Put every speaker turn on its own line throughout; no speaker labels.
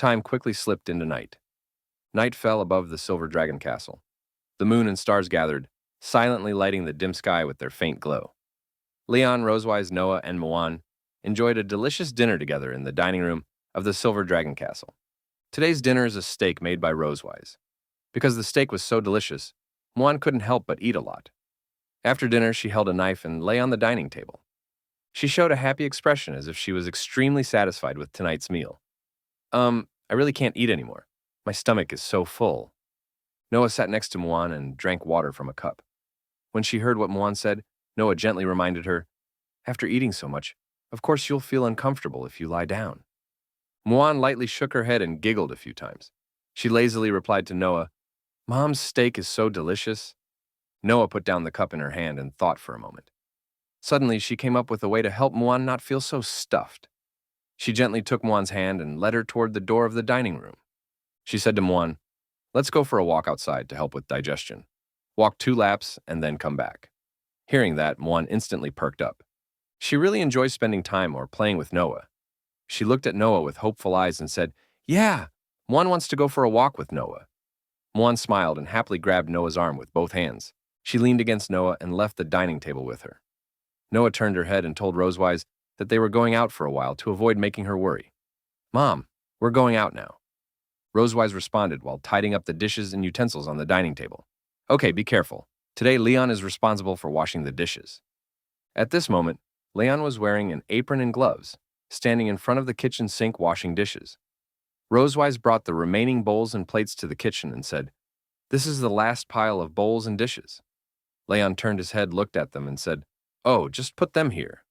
Time quickly slipped into night. Night fell above the silver dragon castle. The moon and stars gathered, silently lighting the dim sky with their faint glow. Leon, Rosewise, Noah, and Moana enjoyed a delicious dinner together in the dining room of the silver dragon castle. Today's dinner is a steak made by Rosewise. Because the steak was so delicious, Moana couldn't help but eat a lot. After dinner, she held a knife and lay on the dining table. She showed a happy expression as if she was extremely satisfied with tonight's meal. I really can't eat anymore. My stomach is so full. Noah sat next to Moana and drank water from a cup. When she heard what Moana said, Noah gently reminded her, "After eating so much, of course you'll feel uncomfortable if you lie down." Moana lightly shook her head and giggled a few times. She lazily replied to Noah, "Mom's steak is so delicious." Noah put down the cup in her hand and thought for a moment. Suddenly, she came up with a way to help Moana not feel so stuffed. She gently took Moana's hand and led her toward the door of the dining room. She said to Moana, "Let's go for a walk outside to help with digestion. Walk 2 laps and then come back." Hearing that, Moana instantly perked up. She really enjoys spending time or playing with Noah. She looked at Noah with hopeful eyes and said, "Yeah, Moana wants to go for a walk with Noah." Moana smiled and happily grabbed Noah's arm with both hands. She leaned against Noah and left the dining table with her. Noah turned her head and told Rosewise that they were going out for a while to avoid making her worry. "Mom, we're going out now." Rosewise responded while tidying up the dishes and utensils on the dining table. "Okay, be careful. Today, Leon is responsible for washing the dishes." At this moment, Leon was wearing an apron and gloves, standing in front of the kitchen sink washing dishes. Rosewise brought the remaining bowls and plates to the kitchen and said, "This is the last pile of bowls and dishes." Leon turned his head, looked at them, and said, "Oh, just put them here."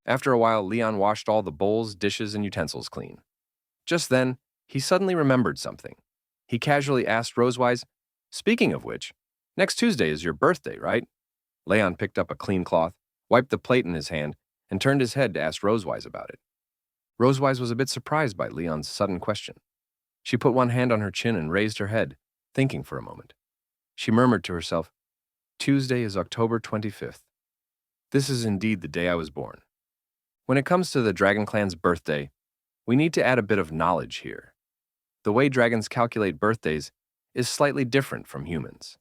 After a while, Leon washed all the bowls, dishes, and utensils clean. Just then, he suddenly remembered something. He casually asked Rosewise, "Speaking of which, next Tuesday is your birthday, right?" Leon picked up a clean cloth, wiped the plate in his hand, and turned his head to ask Rosewise about it. Rosewise was a bit surprised by Leon's sudden question. She put one hand on her chin and raised her head, thinking for a moment. She murmured to herself, "Tuesday is October 25th. This is indeed the day I was born." When it comes to the Dragon Clan's birthday, we need to add a bit of knowledge here. The way dragons calculate birthdays is slightly different from humans.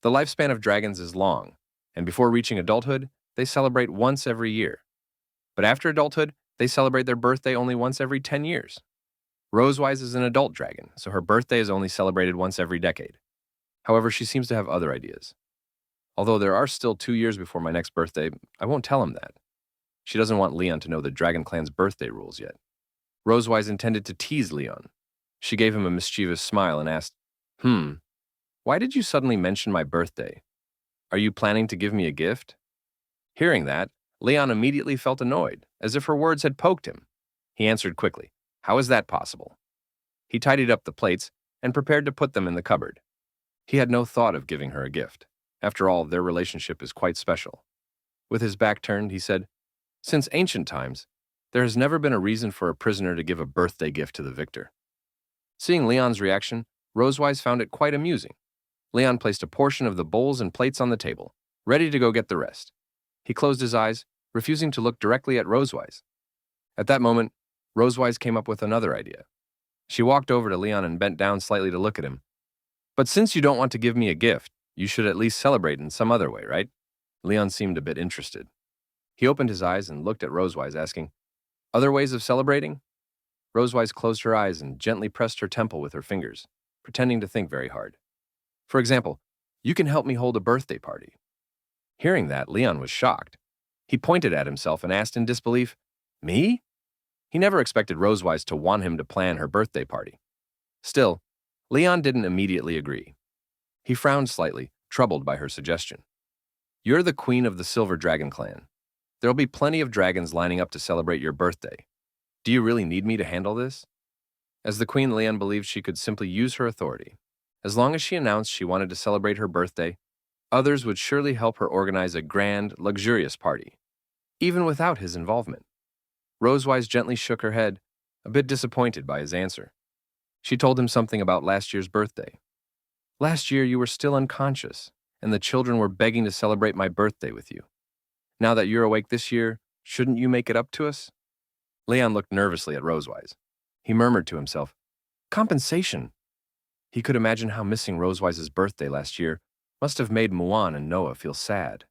The lifespan of dragons is long, and before reaching adulthood, they celebrate once every year. But after adulthood, they celebrate their birthday only once every 10 years. Rosewise is an adult dragon, so her birthday is only celebrated once every decade. However, she seems to have other ideas. Although there are still 2 years before my next birthday, I won't tell him that. She doesn't want Leon to know the Dragon Clan's birthday rules yet. Rosewise intended to tease Leon. She gave him a mischievous smile and asked, "Why did you suddenly mention my birthday? Are you planning to give me a gift?" Hearing that, Leon immediately felt annoyed, as if her words had poked him. He answered quickly, "How is that possible?" He tidied up the plates and prepared to put them in the cupboard. He had no thought of giving her a gift. After all, their relationship is quite special. With his back turned, he said, "Since ancient times, there has never been a reason for a prisoner to give a birthday gift to the victor." Seeing Leon's reaction, Rosewise found it quite amusing. Leon placed a portion of the bowls and plates on the table, ready to go get the rest. He closed his eyes, refusing to look directly at Rosewise. At that moment, Rosewise came up with another idea. She walked over to Leon and bent down slightly to look at him. "But since you don't want to give me a gift, you should at least celebrate in some other way, right?" Leon seemed a bit interested. He opened his eyes and looked at Rosewise, asking, "Other ways of celebrating?" Rosewise closed her eyes and gently pressed her temple with her fingers, pretending to think very hard. "For example, you can help me hold a birthday party." Hearing that, Leon was shocked. He pointed at himself and asked in disbelief, "Me?" He never expected Rosewise to want him to plan her birthday party. Still, Leon didn't immediately agree. He frowned slightly, troubled by her suggestion. "You're the queen of the Silver Dragon Clan. There'll be plenty of dragons lining up to celebrate your birthday. Do you really need me to handle this?" As the queen, Leon believed she could simply use her authority. As long as she announced she wanted to celebrate her birthday, others would surely help her organize a grand, luxurious party, even without his involvement. Rosewise gently shook her head, a bit disappointed by his answer. She told him something about last year's birthday. "Last year you were still unconscious, and the children were begging to celebrate my birthday with you. Now that you're awake this year, shouldn't you make it up to us?" Leon looked nervously at Rosewise. He murmured to himself, compensation! He could imagine how missing Rosewise's birthday last year must have made Moana and Noah feel sad.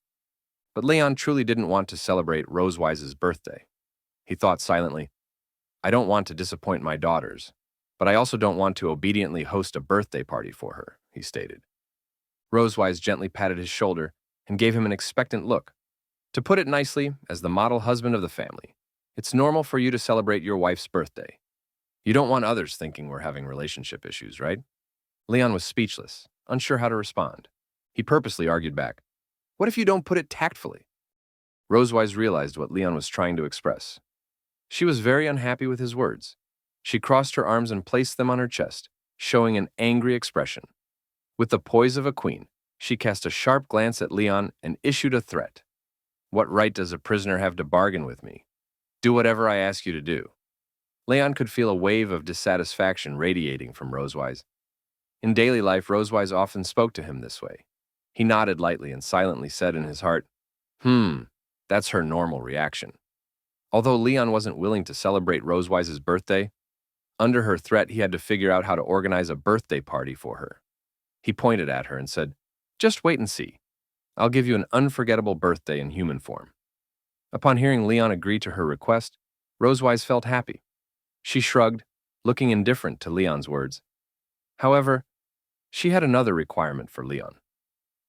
But Leon truly didn't want to celebrate Rosewise's birthday. He thought silently, I don't want to disappoint my daughters, but I also don't want to obediently host a birthday party for her, he stated. Rosewise gently patted his shoulder and gave him an expectant look. To put it nicely, as the model husband of the family, it's normal for you to celebrate your wife's birthday. You don't want others thinking we're having relationship issues, right? Leon was speechless, unsure how to respond. He purposely argued back, what if you don't put it tactfully? Rosewise realized what Leon was trying to express. She was very unhappy with his words. She crossed her arms and placed them on her chest, showing an angry expression. With the poise of a queen, she cast a sharp glance at Leon and issued a threat. What right does a prisoner have to bargain with me? Do whatever I ask you to do. Leon could feel a wave of dissatisfaction radiating from Rosewise. In daily life, Rosewise often spoke to him this way. He nodded lightly and silently said in his heart, that's her normal reaction. Although Leon wasn't willing to celebrate Rosewise's birthday, under her threat he had to figure out how to organize a birthday party for her. He pointed at her and said, just wait and see. I'll give you an unforgettable birthday in human form. Upon hearing Leon agree to her request, Rosewise felt happy. She shrugged, looking indifferent to Leon's words. However, she had another requirement for Leon.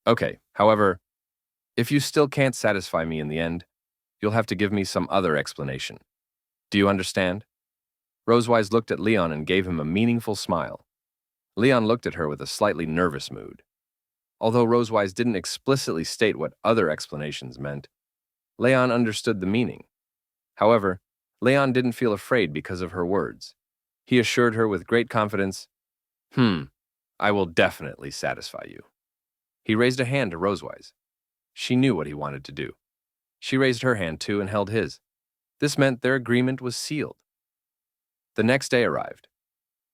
Okay, however, if you still can't satisfy me in the end, you'll have to give me some other explanation. Do you understand? Rosewise looked at Leon and gave him a meaningful smile. Leon looked at her with a slightly nervous mood. Although Rosewise didn't explicitly state what other explanations meant, Leon understood the meaning. However, Leon didn't feel afraid because of her words. He assured her with great confidence, I will definitely satisfy you. He raised a hand to Rosewise. She knew what he wanted to do. She raised her hand too and held his. This meant their agreement was sealed. The next day arrived.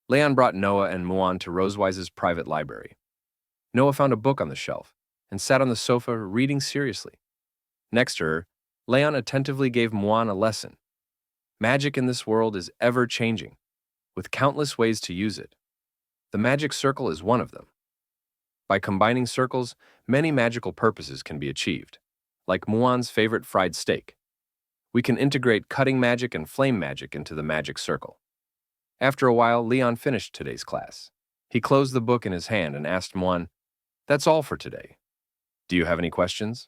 Leon brought Noah and Moana to Rosewise's private library. Noah found a book on the shelf and sat on the sofa reading seriously. Next to her, Leon attentively gave Moana a lesson. Magic in this world is ever-changing, with countless ways to use it. The magic circle is one of them. By combining circles, many magical purposes can be achieved, like Moana's favorite fried steak. We can integrate cutting magic and flame magic into the magic circle. After a while, Leon finished today's class. He closed the book in his hand and asked Moana, that's all for today. Do you have any questions?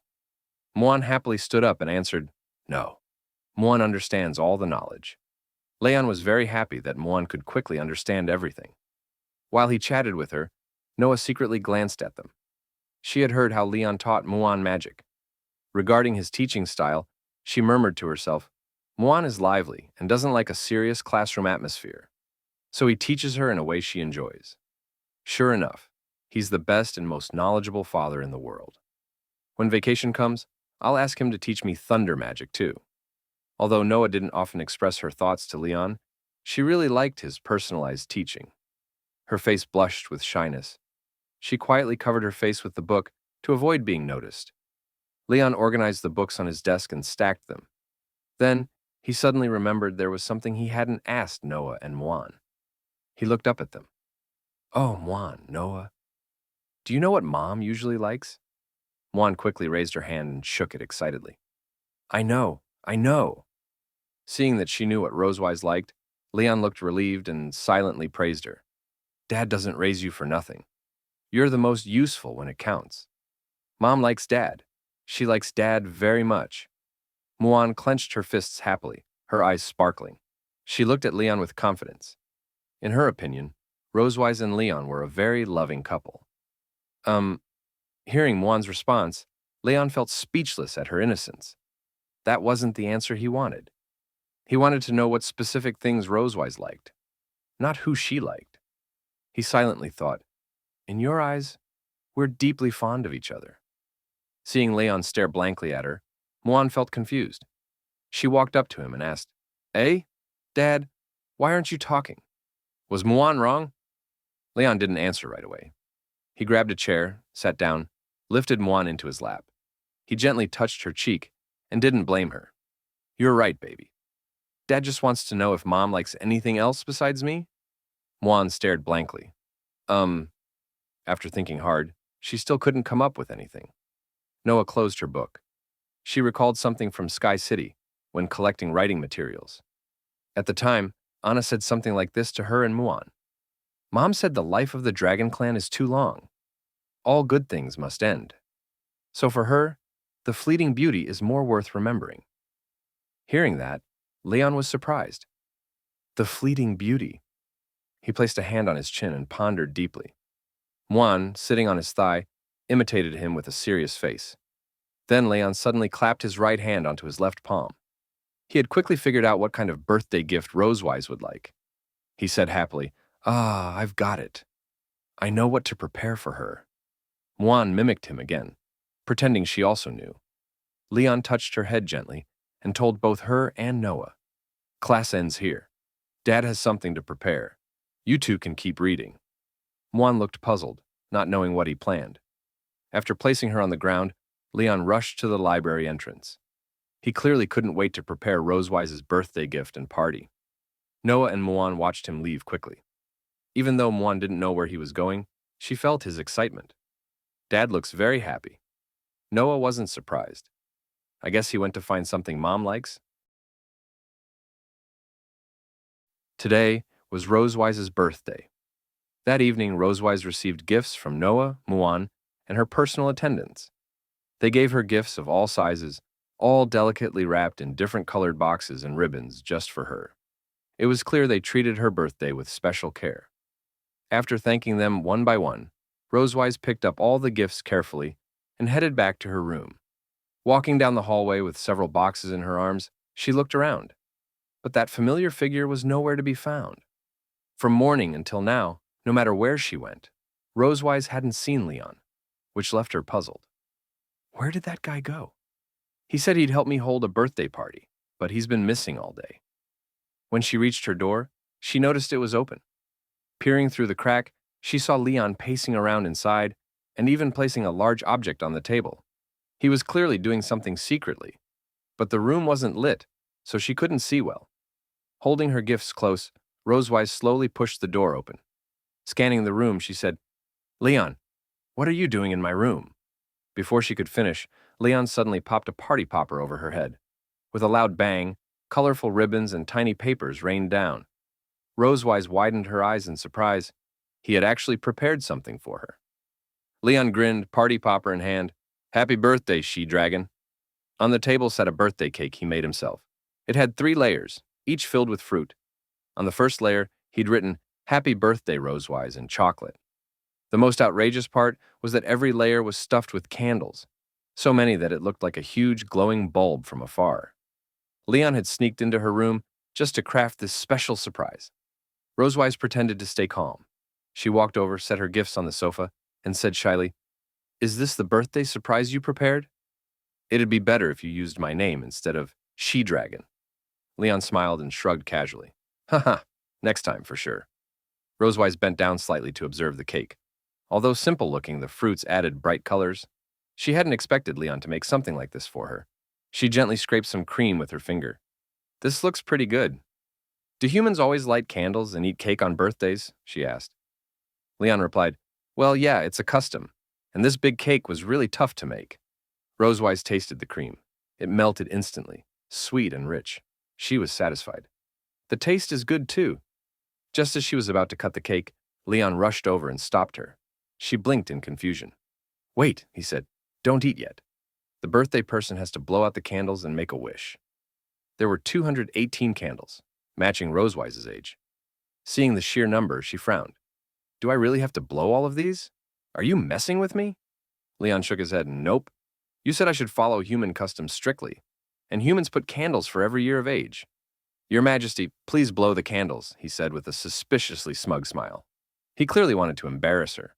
Moana happily stood up and answered, no. Moana understands all the knowledge. Leon was very happy that Moana could quickly understand everything. While he chatted with her, Noah secretly glanced at them. She had heard how Leon taught Moana magic. Regarding his teaching style, she murmured to herself, Moana is lively and doesn't like a serious classroom atmosphere, so he teaches her in a way she enjoys. Sure enough, he's the best and most knowledgeable father in the world. When vacation comes, I'll ask him to teach me thunder magic too. Although Noah didn't often express her thoughts to Leon, she really liked his personalized teaching. Her face blushed with shyness. She quietly covered her face with the book to avoid being noticed. Leon organized the books on his desk and stacked them. Then, he suddenly remembered there was something he hadn't asked Noah and Moana. He looked up at them. Oh, Moana, Noah. Do you know what Mom usually likes? Moana quickly raised her hand and shook it excitedly. I know. Seeing that she knew what Rosewise liked, Leon looked relieved and silently praised her. Dad doesn't raise you for nothing. You're the most useful when it counts. Mom likes Dad. She likes Dad very much. Moana clenched her fists happily, her eyes sparkling. She looked at Leon with confidence. In her opinion, Rosewise and Leon were a very loving couple. Hearing Moana's response, Leon felt speechless at her innocence. That wasn't the answer he wanted. He wanted to know what specific things Rosewise liked, not who she liked. He silently thought, in your eyes, we're deeply fond of each other. Seeing Leon stare blankly at her, Moana felt confused. She walked up to him and asked, Dad, why aren't you talking? Was Moana wrong? Leon didn't answer right away. He grabbed a chair, sat down, lifted Moana into his lap. He gently touched her cheek and didn't blame her. You're right, baby. Dad just wants to know if Mom likes anything else besides me? Moana stared blankly. After thinking hard, she still couldn't come up with anything. Noah closed her book. She recalled something from Sky City when collecting writing materials. At the time, Anna said something like this to her and Muan. Mom said the life of the Dragon Clan is too long. All good things must end. So for her, the fleeting beauty is more worth remembering. Hearing that, Leon was surprised. The fleeting beauty. He placed a hand on his chin and pondered deeply. Muan, sitting on his thigh, imitated him with a serious face. Then Leon suddenly clapped his right hand onto his left palm. He had quickly figured out what kind of birthday gift Rosewise would like. He said happily, I've got it. I know what to prepare for her. Muan mimicked him again, pretending she also knew. Leon touched her head gently and told both her and Noah, class ends here. Dad has something to prepare. You two can keep reading. Muan looked puzzled, not knowing what he planned. After placing her on the ground, Leon rushed to the library entrance. He clearly couldn't wait to prepare Rosewise's birthday gift and party. Noah and Muan watched him leave quickly. Even though Muan didn't know where he was going, she felt his excitement. Dad looks very happy. Noah wasn't surprised. I guess he went to find something Mom likes. Today was Rosewise's birthday. That evening, Rosewise received gifts from Noah, Muan, and her personal attendants. They gave her gifts of all sizes, all delicately wrapped in different colored boxes and ribbons just for her. It was clear they treated her birthday with special care. After thanking them one by one, Rosewise picked up all the gifts carefully and headed back to her room. Walking down the hallway with several boxes in her arms, she looked around. But that familiar figure was nowhere to be found. From morning until now, no matter where she went, Rosewise hadn't seen Leon, which left her puzzled. Where did that guy go? He said he'd help me hold a birthday party, but he's been missing all day. When she reached her door, she noticed it was open. Peering through the crack, she saw Leon pacing around inside and even placing a large object on the table. He was clearly doing something secretly, but the room wasn't lit, so she couldn't see well. Holding her gifts close, Rosewise slowly pushed the door open. Scanning the room, she said, Leon, what are you doing in my room? Before she could finish, Leon suddenly popped a party popper over her head. With a loud bang, colorful ribbons and tiny papers rained down. Rosewise widened her eyes in surprise. He had actually prepared something for her. Leon grinned, party popper in hand. Happy birthday, she-dragon. On the table sat a birthday cake he made himself. It had 3 layers, each filled with fruit. On the first layer, he'd written, Happy birthday, Rosewise, in chocolate. The most outrageous part was that every layer was stuffed with candles, so many that it looked like a huge glowing bulb from afar. Leon had sneaked into her room just to craft this special surprise. Rosewise pretended to stay calm. She walked over, set her gifts on the sofa, and said shyly, Is this the birthday surprise you prepared? It'd be better if you used my name instead of she-dragon. Leon smiled and shrugged casually. Haha, next time for sure. Rosewise bent down slightly to observe the cake. Although simple-looking, the fruits added bright colors. She hadn't expected Leon to make something like this for her. She gently scraped some cream with her finger. This looks pretty good. Do humans always light candles and eat cake on birthdays? She asked. Leon replied, Well, yeah, it's a custom, and this big cake was really tough to make. Rosewise tasted the cream. It melted instantly, sweet and rich. She was satisfied. The taste is good, too. Just as she was about to cut the cake, Leon rushed over and stopped her. She blinked in confusion. Wait, he said, don't eat yet. The birthday person has to blow out the candles and make a wish. There were 218 candles, matching Rosewise's age. Seeing the sheer number, she frowned. Do I really have to blow all of these? Are you messing with me? Leon shook his head. Nope. You said I should follow human customs strictly, and humans put candles for every year of age. Your Majesty, please blow the candles, he said with a suspiciously smug smile. He clearly wanted to embarrass her.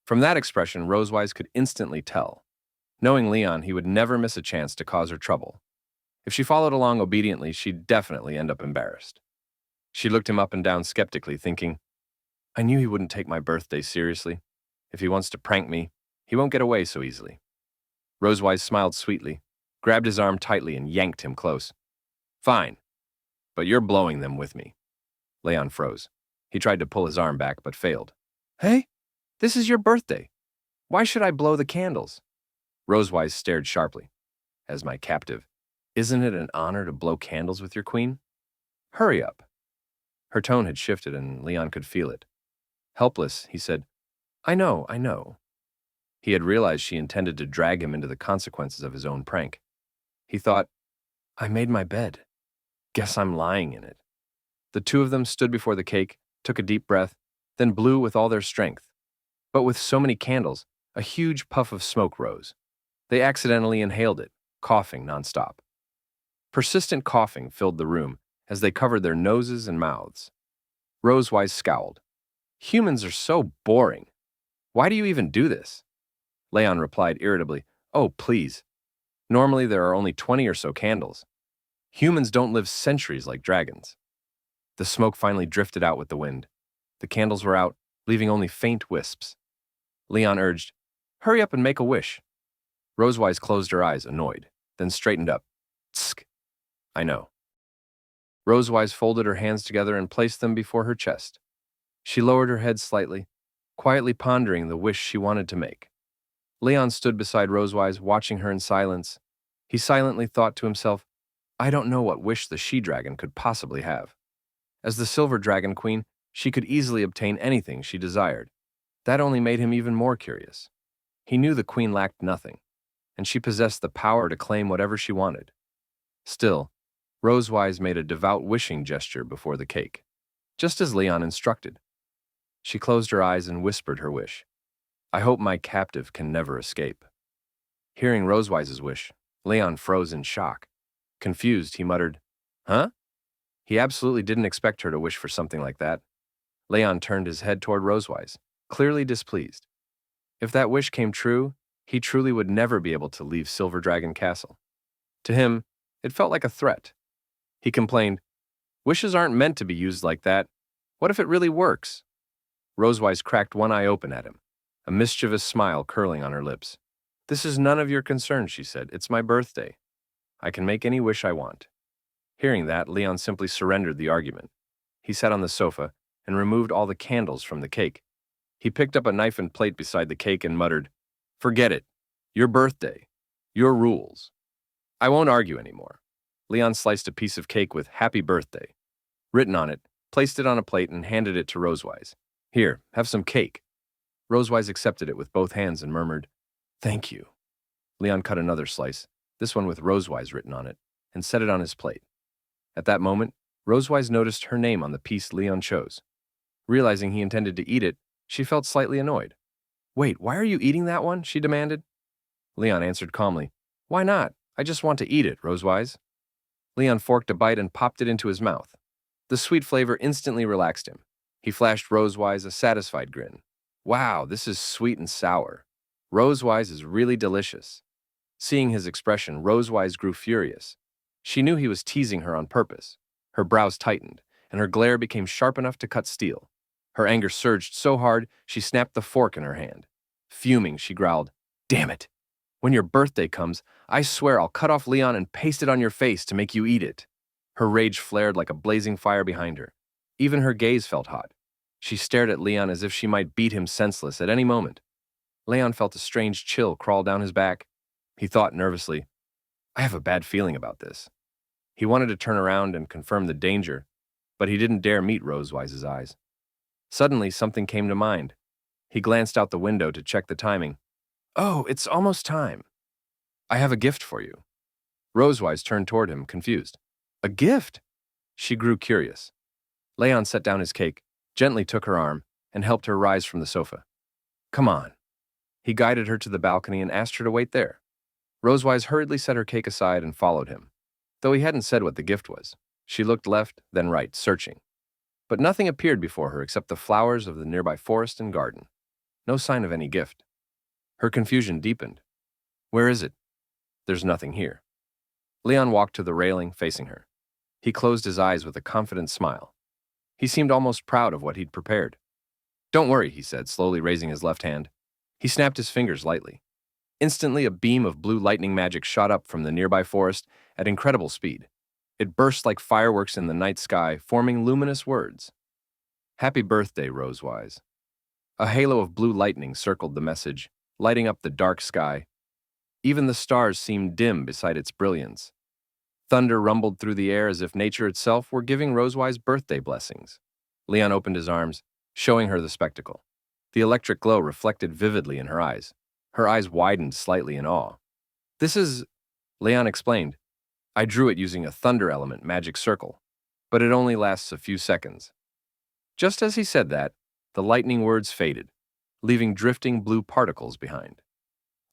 From that expression, Rosewise could instantly tell. Knowing Leon, he would never miss a chance to cause her trouble. If she followed along obediently, she'd definitely end up embarrassed. She looked him up and down skeptically, thinking, I knew he wouldn't take my birthday seriously. If he wants to prank me, he won't get away so easily. Rosewise smiled sweetly, grabbed his arm tightly, and yanked him close. Fine. But you're blowing them with me. Leon froze. He tried to pull his arm back, but failed. Hey, this is your birthday. Why should I blow the candles? Rosewise stared sharply. As my captive, isn't it an honor to blow candles with your queen? Hurry up. Her tone had shifted, and Leon could feel it. Helpless, he said, I know. He had realized she intended to drag him into the consequences of his own prank. He thought, I made my bed. Guess I'm lying in it. The two of them stood before the cake, took a deep breath, then blew with all their strength. But with so many candles, a huge puff of smoke rose. They accidentally inhaled it, coughing nonstop. Persistent coughing filled the room as they covered their noses and mouths. Rosewise scowled. Humans are so boring. Why do you even do this? Leon replied irritably, Oh, please. Normally there are only 20 or so candles. Humans don't live centuries like dragons. The smoke finally drifted out with the wind. The candles were out, leaving only faint wisps. Leon urged, Hurry up and make a wish. Rosewise closed her eyes, annoyed, then straightened up. Tsk. I know. Rosewise folded her hands together and placed them before her chest. She lowered her head slightly, quietly pondering the wish she wanted to make. Leon stood beside Rosewise, watching her in silence. He silently thought to himself, I don't know what wish the she-dragon could possibly have. As the Silver Dragon Queen, she could easily obtain anything she desired. That only made him even more curious. He knew the queen lacked nothing, and she possessed the power to claim whatever she wanted. Still, Rosewise made a devout wishing gesture before the cake, just as Leon instructed. She closed her eyes and whispered her wish. I hope my captive can never escape. Hearing Rosewise's wish, Leon froze in shock. Confused, he muttered, Huh? He absolutely didn't expect her to wish for something like that. Leon turned his head toward Rosewise, clearly displeased. If that wish came true, he truly would never be able to leave Silver Dragon Castle. To him, it felt like a threat. He complained, Wishes aren't meant to be used like that. What if it really works? Rosewise cracked one eye open at him, a mischievous smile curling on her lips. This is none of your concern, she said. It's my birthday. I can make any wish I want. Hearing that, Leon simply surrendered the argument. He sat on the sofa and removed all the candles from the cake. He picked up a knife and plate beside the cake and muttered, Forget it. Your birthday. Your rules. I won't argue anymore. Leon sliced a piece of cake with Happy Birthday written on it, placed it on a plate, and handed it to Rosewise. Here, have some cake. Rosewise accepted it with both hands and murmured, Thank you. Leon cut another slice, this one with Rosewise written on it, and set it on his plate. At that moment, Rosewise noticed her name on the piece Leon chose. Realizing he intended to eat it, she felt slightly annoyed. Wait, why are you eating that one? She demanded. Leon answered calmly, Why not? I just want to eat it, Rosewise. Leon forked a bite and popped it into his mouth. The sweet flavor instantly relaxed him. He flashed Rosewise a satisfied grin. Wow, this is sweet and sour. Rosewise is really delicious. Seeing his expression, Rosewise grew furious. She knew he was teasing her on purpose. Her brows tightened, and her glare became sharp enough to cut steel. Her anger surged so hard, she snapped the fork in her hand. Fuming, she growled, Damn it! When your birthday comes, I swear I'll cut off Leon and paste it on your face to make you eat it. Her rage flared like a blazing fire behind her. Even her gaze felt hot. She stared at Leon as if she might beat him senseless at any moment. Leon felt a strange chill crawl down his back. He thought nervously, I have a bad feeling about this. He wanted to turn around and confirm the danger, but he didn't dare meet Rosewise's eyes. Suddenly, something came to mind. He glanced out the window to check the timing. Oh, it's almost time. I have a gift for you. Rosewise turned toward him, confused. A gift? She grew curious. Leon set down his cake, gently took her arm, and helped her rise from the sofa. Come on. He guided her to the balcony and asked her to wait there. Rosewise hurriedly set her cake aside and followed him. Though he hadn't said what the gift was, she looked left, then right, searching. But nothing appeared before her except the flowers of the nearby forest and garden. No sign of any gift. Her confusion deepened. Where is it? There's nothing here. Leon walked to the railing, facing her. He closed his eyes with a confident smile. He seemed almost proud of what he'd prepared. Don't worry, he said, slowly raising his left hand. He snapped his fingers lightly. Instantly, a beam of blue lightning magic shot up from the nearby forest at incredible speed. It burst like fireworks in the night sky, forming luminous words. Happy birthday, Rosewise. A halo of blue lightning circled the message, lighting up the dark sky. Even the stars seemed dim beside its brilliance. Thunder rumbled through the air as if nature itself were giving Rosewise birthday blessings. Leon opened his arms, showing her the spectacle. The electric glow reflected vividly in her eyes. Her eyes widened slightly in awe. This is, Leon explained. I drew it using a thunder element magic circle, but it only lasts a few seconds. Just as he said that, the lightning words faded, leaving drifting blue particles behind.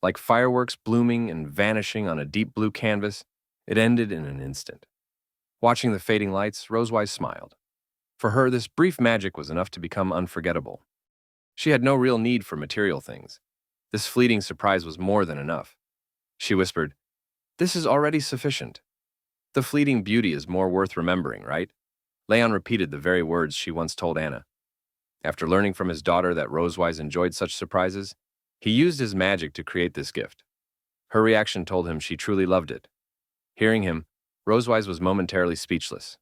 Like fireworks blooming and vanishing on a deep blue canvas, it ended in an instant. Watching the fading lights, Rosewise smiled. For her, this brief magic was enough to become unforgettable. She had no real need for material things. This fleeting surprise was more than enough. She whispered, "This is already sufficient." The fleeting beauty is more worth remembering, right? Leon repeated the very words she once told Anna. After learning from his daughter that Rosewise enjoyed such surprises, he used his magic to create this gift. Her reaction told him she truly loved it. Hearing him, Rosewise was momentarily speechless.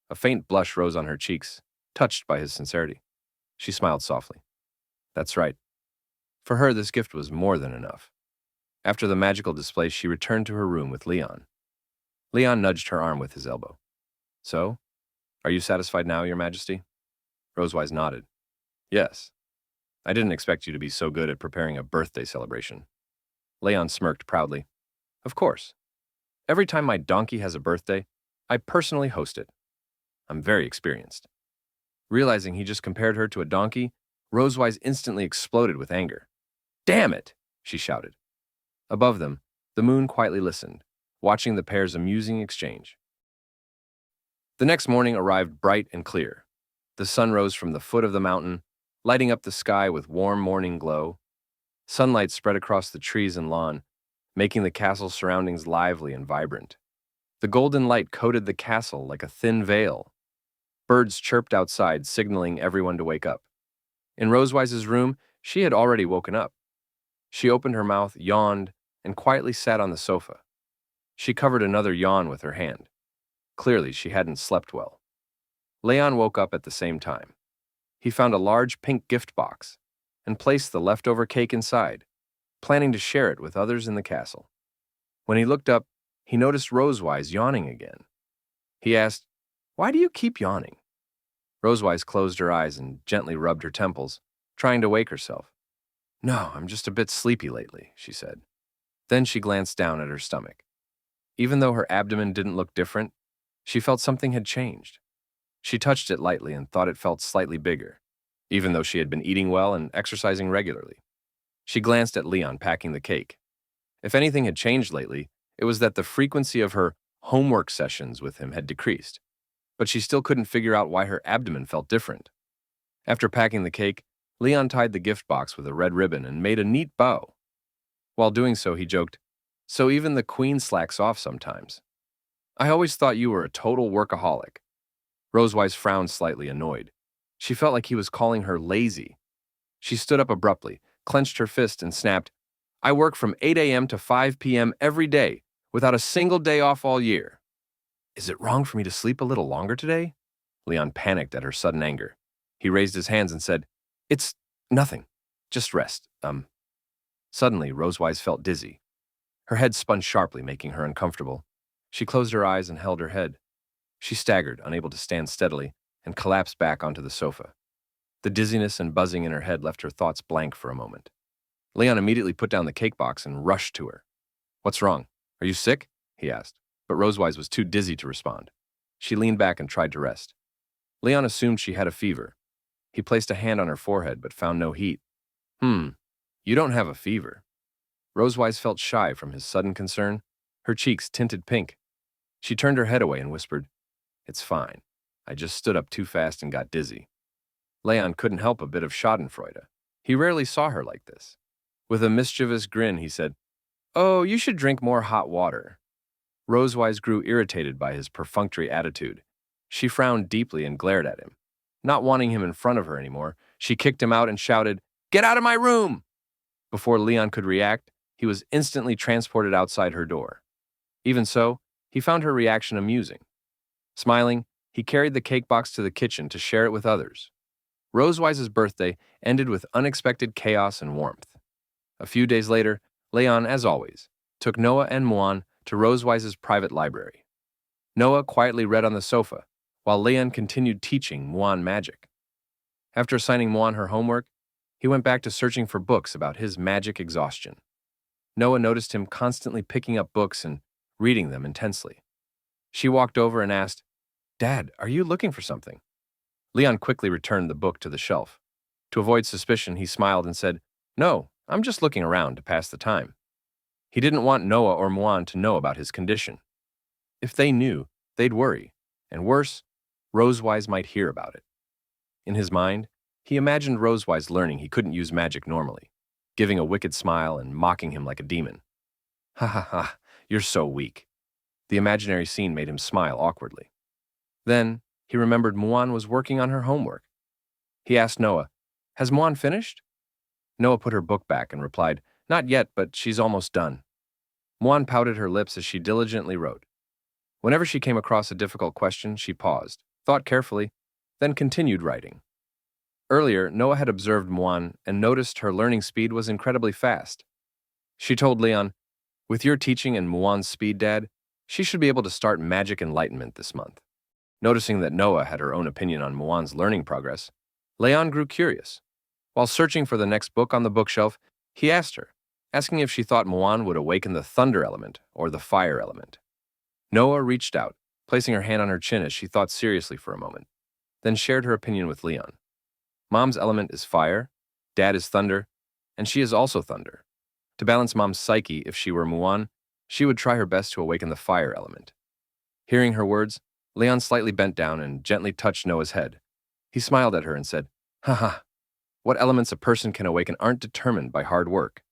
A faint blush rose on her cheeks, touched by his sincerity. She smiled softly. That's right. For her, this gift was more than enough. After the magical display, she returned to her room with Leon. Leon nudged her arm with his elbow. So, are you satisfied now, Your Majesty? Rosewise nodded. Yes. I didn't expect you to be so good at preparing a birthday celebration. Leon smirked proudly. Of course. Every time my donkey has a birthday, I personally host it. I'm very experienced. Realizing he just compared her to a donkey, Rosewise instantly exploded with anger. Damn it! She shouted. Above them, the moon quietly listened, watching the pair's amusing exchange. The next morning arrived bright and clear. The sun rose from the foot of the mountain, lighting up the sky with warm morning glow. Sunlight spread across the trees and lawn, making the castle's surroundings lively and vibrant. The golden light coated the castle like a thin veil. Birds chirped outside, signaling everyone to wake up. In Rosewise's room, she had already woken up. She opened her mouth, yawned, and quietly sat on the sofa. She covered another yawn with her hand. Clearly, she hadn't slept well. Leon woke up at the same time. He found a large pink gift box and placed the leftover cake inside, planning to share it with others in the castle. When he looked up, he noticed Rosewise yawning again. He asked, "Why do you keep yawning?" Rosewise closed her eyes and gently rubbed her temples, trying to wake herself. "No, I'm just a bit sleepy lately," she said. Then she glanced down at her stomach. Even though her abdomen didn't look different, she felt something had changed. She touched it lightly and thought it felt slightly bigger, even though she had been eating well and exercising regularly. She glanced at Leon packing the cake. If anything had changed lately, it was that the frequency of her homework sessions with him had decreased, but she still couldn't figure out why her abdomen felt different. After packing the cake, Leon tied the gift box with a red ribbon and made a neat bow. While doing so, he joked, "So even the queen slacks off sometimes. I always thought you were a total workaholic." Rosewise frowned slightly, annoyed. She felt like he was calling her lazy. She stood up abruptly, clenched her fist, and snapped, "I work from 8 a.m. to 5 p.m. every day, without a single day off all year. Is it wrong for me to sleep a little longer today?" Leon panicked at her sudden anger. He raised his hands and said, "It's nothing. Just rest. Suddenly, Rosewise felt dizzy. Her head spun sharply, making her uncomfortable. She closed her eyes and held her head. She staggered, unable to stand steadily, and collapsed back onto the sofa. The dizziness and buzzing in her head left her thoughts blank for a moment. Leon immediately put down the cake box and rushed to her. "What's wrong? Are you sick?" he asked, but Rosewise was too dizzy to respond. She leaned back and tried to rest. Leon assumed she had a fever. He placed a hand on her forehead but found no heat. You don't have a fever." Rosewise felt shy from his sudden concern. Her cheeks tinted pink. She turned her head away and whispered, "It's fine. I just stood up too fast and got dizzy." Leon couldn't help a bit of schadenfreude. He rarely saw her like this. With a mischievous grin, he said, "Oh, you should drink more hot water." Rosewise grew irritated by his perfunctory attitude. She frowned deeply and glared at him. Not wanting him in front of her anymore, she kicked him out and shouted, "Get out of my room!" Before Leon could react, he was instantly transported outside her door. Even so, he found her reaction amusing. Smiling, he carried the cake box to the kitchen to share it with others. Rosewise's birthday ended with unexpected chaos and warmth. A few days later, Leon, as always, took Noah and Moana to Rosewise's private library. Noah quietly read on the sofa, while Leon continued teaching Moana magic. After assigning Moana her homework, he went back to searching for books about his magic exhaustion. Noah noticed him constantly picking up books and reading them intensely. She walked over and asked, "Dad, are you looking for something?" Leon quickly returned the book to the shelf. To avoid suspicion, he smiled and said, "No, I'm just looking around to pass the time." He didn't want Noah or Moana to know about his condition. If they knew, they'd worry, and worse, Rosewise might hear about it. In his mind, he imagined Rosewise learning he couldn't use magic normally, giving a wicked smile and mocking him like a demon. "Ha ha ha, you're so weak." The imaginary scene made him smile awkwardly. Then, he remembered Moana was working on her homework. He asked Noah, "Has Moana finished?" Noah put her book back and replied, "Not yet, but she's almost done." Moana pouted her lips as she diligently wrote. Whenever she came across a difficult question, she paused, thought carefully, then continued writing. Earlier, Noah had observed Moana and noticed her learning speed was incredibly fast. She told Leon, "With your teaching and Moana's speed, Dad, she should be able to start magic enlightenment this month." Noticing that Noah had her own opinion on Moana's learning progress, Leon grew curious. While searching for the next book on the bookshelf, he asked her, asking if she thought Moana would awaken the thunder element or the fire element. Noah reached out, placing her hand on her chin as she thought seriously for a moment, then shared her opinion with Leon. Mom's element is fire, Dad is thunder, and she is also thunder. To balance Mom's psyche, if she were Moana, she would try her best to awaken the fire element. Hearing her words, Leon slightly bent down and gently touched Noah's head. He smiled at her and said, "Haha, what elements a person can awaken aren't determined by hard work."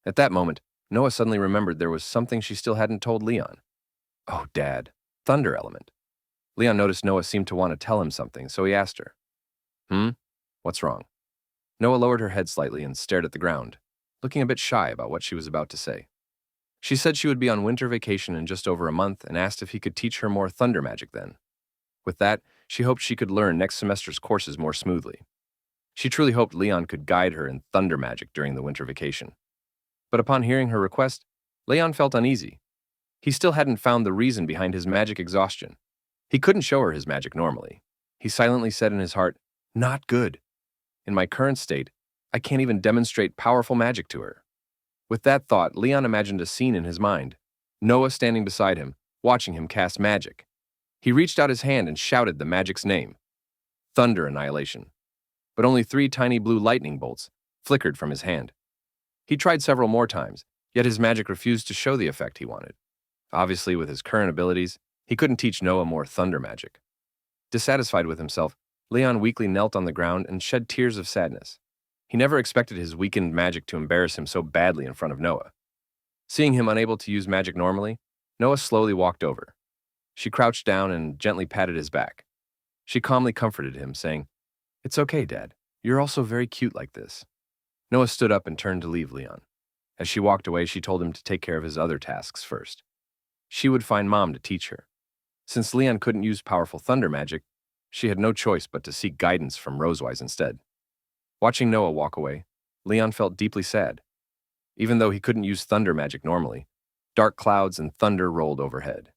At that moment, Noah suddenly remembered there was something she still hadn't told Leon. "Oh, Dad, thunder element." Leon noticed Noah seemed to want to tell him something, so he asked her, What's wrong?" Noah lowered her head slightly and stared at the ground, looking a bit shy about what she was about to say. She said she would be on winter vacation in just over a month and asked if he could teach her more thunder magic then. With that, she hoped she could learn next semester's courses more smoothly. She truly hoped Leon could guide her in thunder magic during the winter vacation. But upon hearing her request, Leon felt uneasy. He still hadn't found the reason behind his magic exhaustion. He couldn't show her his magic normally. He silently said in his heart, "Not good. In my current state, I can't even demonstrate powerful magic to her." With that thought, Leon imagined a scene in his mind. Noah standing beside him, watching him cast magic. He reached out his hand and shouted the magic's name, Thunder Annihilation. But only 3 tiny blue lightning bolts flickered from his hand. He tried several more times, yet his magic refused to show the effect he wanted. Obviously, with his current abilities, he couldn't teach Noah more thunder magic. Dissatisfied with himself, Leon weakly knelt on the ground and shed tears of sadness. He never expected his weakened magic to embarrass him so badly in front of Noah. Seeing him unable to use magic normally, Noah slowly walked over. She crouched down and gently patted his back. She calmly comforted him, saying, "It's okay, Dad. You're also very cute like this." Noah stood up and turned to leave Leon. As she walked away, she told him to take care of his other tasks first. She would find Mom to teach her. Since Leon couldn't use powerful thunder magic, she had no choice but to seek guidance from Rosewise instead. Watching Noah walk away, Leon felt deeply sad. Even though he couldn't use thunder magic normally, dark clouds and thunder rolled overhead.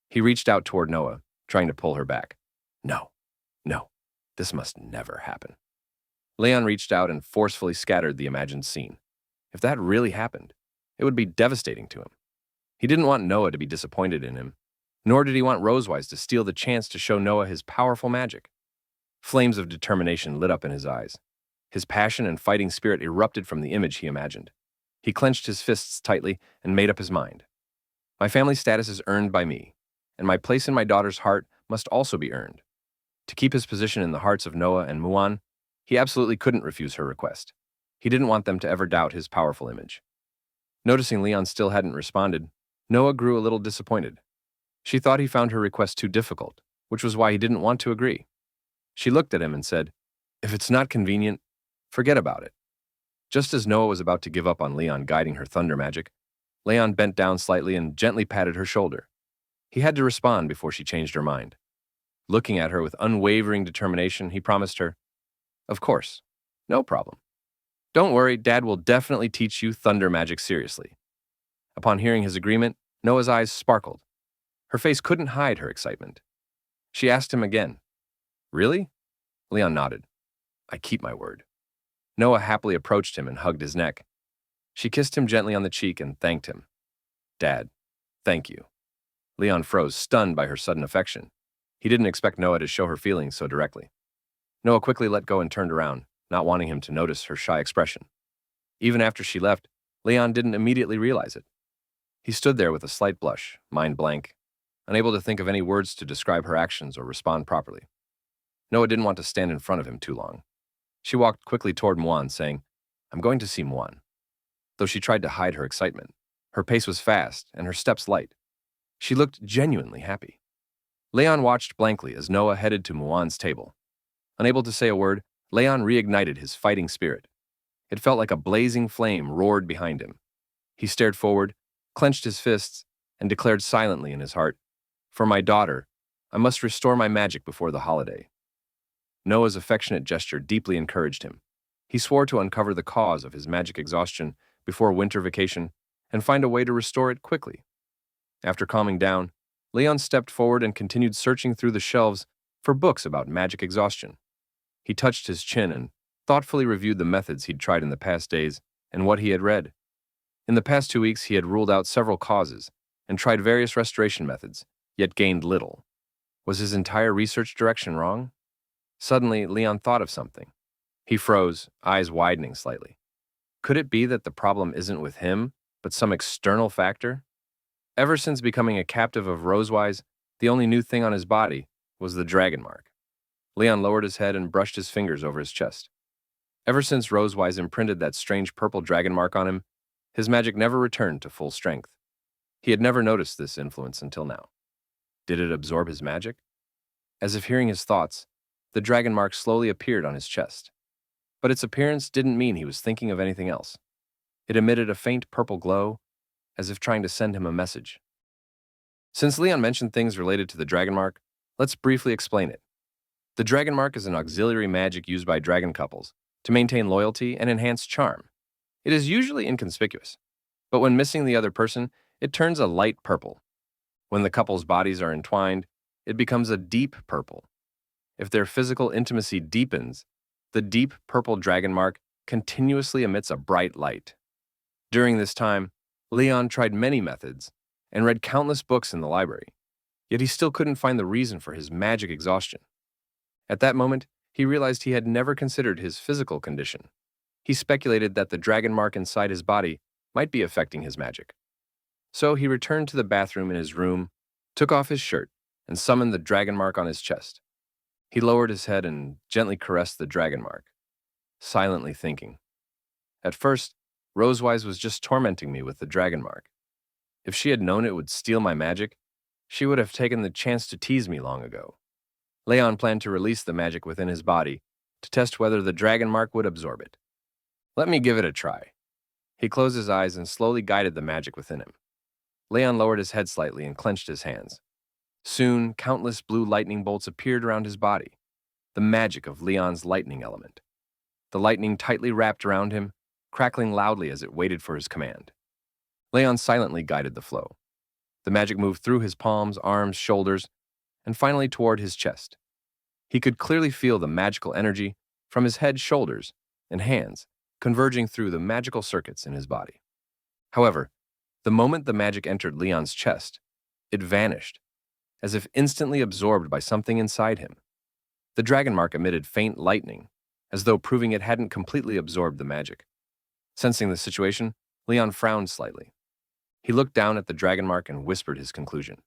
He reached out toward Noah, trying to pull her back. No, this must never happen." Leon reached out and forcefully scattered the imagined scene. If that really happened, it would be devastating to him. He didn't want Noah to be disappointed in him, nor did he want Rosewise to steal the chance to show Noah his powerful magic. Flames of determination lit up in his eyes. His passion and fighting spirit erupted from the image he imagined. He clenched his fists tightly and made up his mind. "My family status is earned by me, and my place in my daughter's heart must also be earned." To keep his position in the hearts of Noah and Moana, he absolutely couldn't refuse her request. He didn't want them to ever doubt his powerful image. Noticing Leon still hadn't responded, Noah grew a little disappointed. She thought he found her request too difficult, which was why he didn't want to agree. She looked at him and said, "If it's not convenient, forget about it." Just as Noah was about to give up on Leon guiding her thunder magic, Leon bent down slightly and gently patted her shoulder. He had to respond before she changed her mind. Looking at her with unwavering determination, he promised her, "Of course. No problem. Don't worry, Dad will definitely teach you thunder magic seriously." Upon hearing his agreement, Noah's eyes sparkled. Her face couldn't hide her excitement. She asked him again, "Really?" Leon nodded. "I keep my word." Noah happily approached him and hugged his neck. She kissed him gently on the cheek and thanked him. "Dad, thank you." Leon froze, stunned by her sudden affection. He didn't expect Noah to show her feelings so directly. Noah quickly let go and turned around, not wanting him to notice her shy expression. Even after she left, Leon didn't immediately realize it. He stood there with a slight blush, mind blank, unable to think of any words to describe her actions or respond properly. Noah didn't want to stand in front of him too long. She walked quickly toward Moana, saying, "I'm going to see Moana." Though she tried to hide her excitement, her pace was fast and her steps light. She looked genuinely happy. Leon watched blankly as Noah headed to Moana's table. Unable to say a word, Leon reignited his fighting spirit. It felt like a blazing flame roared behind him. He stared forward, clenched his fists, and declared silently in his heart, "For my daughter, I must restore my magic before the holiday." Noah's affectionate gesture deeply encouraged him. He swore to uncover the cause of his magic exhaustion before winter vacation and find a way to restore it quickly. After calming down, Leon stepped forward and continued searching through the shelves for books about magic exhaustion. He touched his chin and thoughtfully reviewed the methods he'd tried in the past days and what he had read. In the past 2 weeks, he had ruled out several causes and tried various restoration methods, yet gained little. Was his entire research direction wrong? Suddenly, Leon thought of something. He froze, eyes widening slightly. Could it be that the problem isn't with him, but some external factor? Ever since becoming a captive of Rosewise, the only new thing on his body was the dragon mark. Leon lowered his head and brushed his fingers over his chest. Ever since Rosewise imprinted that strange purple dragon mark on him, his magic never returned to full strength. He had never noticed this influence until now. Did it absorb his magic? As if hearing his thoughts, the dragon mark slowly appeared on his chest. But its appearance didn't mean he was thinking of anything else. It emitted a faint purple glow, as if trying to send him a message. Since Leon mentioned things related to the dragon mark, let's briefly explain it. The dragon mark is an auxiliary magic used by dragon couples to maintain loyalty and enhance charm. It is usually inconspicuous, but when missing the other person, it turns a light purple. When the couple's bodies are entwined, it becomes a deep purple. If their physical intimacy deepens, the deep purple dragon mark continuously emits a bright light. During this time, Leon tried many methods and read countless books in the library, yet he still couldn't find the reason for his magic exhaustion. At that moment, he realized he had never considered his physical condition. He speculated that the dragon mark inside his body might be affecting his magic. So he returned to the bathroom in his room, took off his shirt, and summoned the dragon mark on his chest. He lowered his head and gently caressed the dragon mark, silently thinking. At first, Rosewise was just tormenting me with the dragon mark. If she had known it would steal my magic, she would have taken the chance to tease me long ago. Leon planned to release the magic within his body to test whether the dragon mark would absorb it. "Let me give it a try." He closed his eyes and slowly guided the magic within him. Leon lowered his head slightly and clenched his hands. Soon, countless blue lightning bolts appeared around his body, the magic of Leon's lightning element. The lightning tightly wrapped around him, crackling loudly as it waited for his command. Leon silently guided the flow. The magic moved through his palms, arms, shoulders, and finally toward his chest. He could clearly feel the magical energy from his head, shoulders, and hands converging through the magical circuits in his body. However, the moment the magic entered Leon's chest, it vanished, as if instantly absorbed by something inside him. The dragon mark emitted faint lightning, as though proving it hadn't completely absorbed the magic. Sensing the situation, Leon frowned slightly. He looked down at the dragon mark and whispered his conclusion.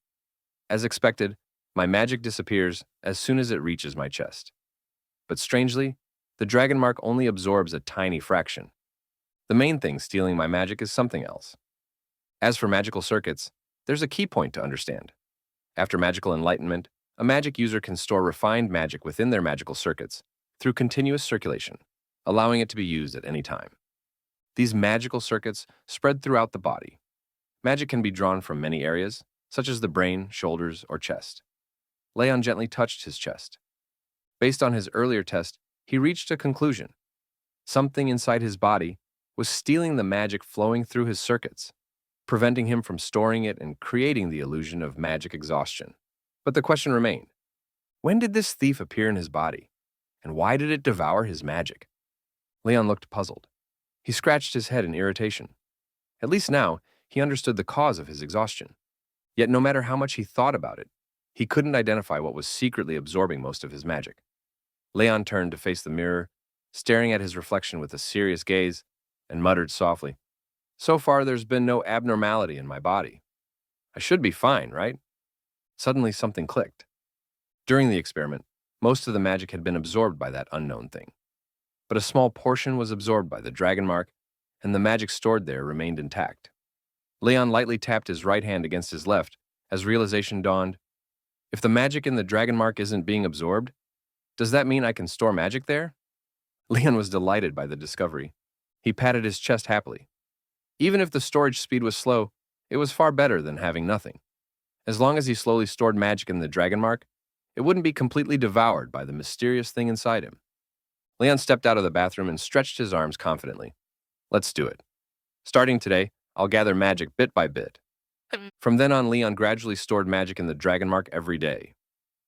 "As expected, my magic disappears as soon as it reaches my chest. But strangely, the dragon mark only absorbs a tiny fraction. The main thing stealing my magic is something else. As for magical circuits, there's a key point to understand. After magical enlightenment, a magic user can store refined magic within their magical circuits through continuous circulation, allowing it to be used at any time. These magical circuits spread throughout the body. Magic can be drawn from many areas, such as the brain, shoulders, or chest. Leon gently touched his chest. Based on his earlier test, he reached a conclusion. Something inside his body was stealing the magic flowing through his circuits, preventing him from storing it and creating the illusion of magic exhaustion. But the question remained, when did this thief appear in his body, and why did it devour his magic? Leon looked puzzled. He scratched his head in irritation. At least now, he understood the cause of his exhaustion. Yet no matter how much he thought about it, he couldn't identify what was secretly absorbing most of his magic. Leon turned to face the mirror, staring at his reflection with a serious gaze, and muttered softly, "So far there's been no abnormality in my body. I should be fine, right?" Suddenly something clicked. During the experiment, most of the magic had been absorbed by that unknown thing. But a small portion was absorbed by the dragon mark, and the magic stored there remained intact. Leon lightly tapped his right hand against his left as realization dawned. If the magic in the dragon mark isn't being absorbed, does that mean I can store magic there? Leon was delighted by the discovery. He patted his chest happily. Even if the storage speed was slow, it was far better than having nothing. As long as he slowly stored magic in the dragon mark, it wouldn't be completely devoured by the mysterious thing inside him. Leon stepped out of the bathroom and stretched his arms confidently. Let's do it. Starting today, I'll gather magic bit by bit. From then on, Leon gradually stored magic in the dragon mark every day.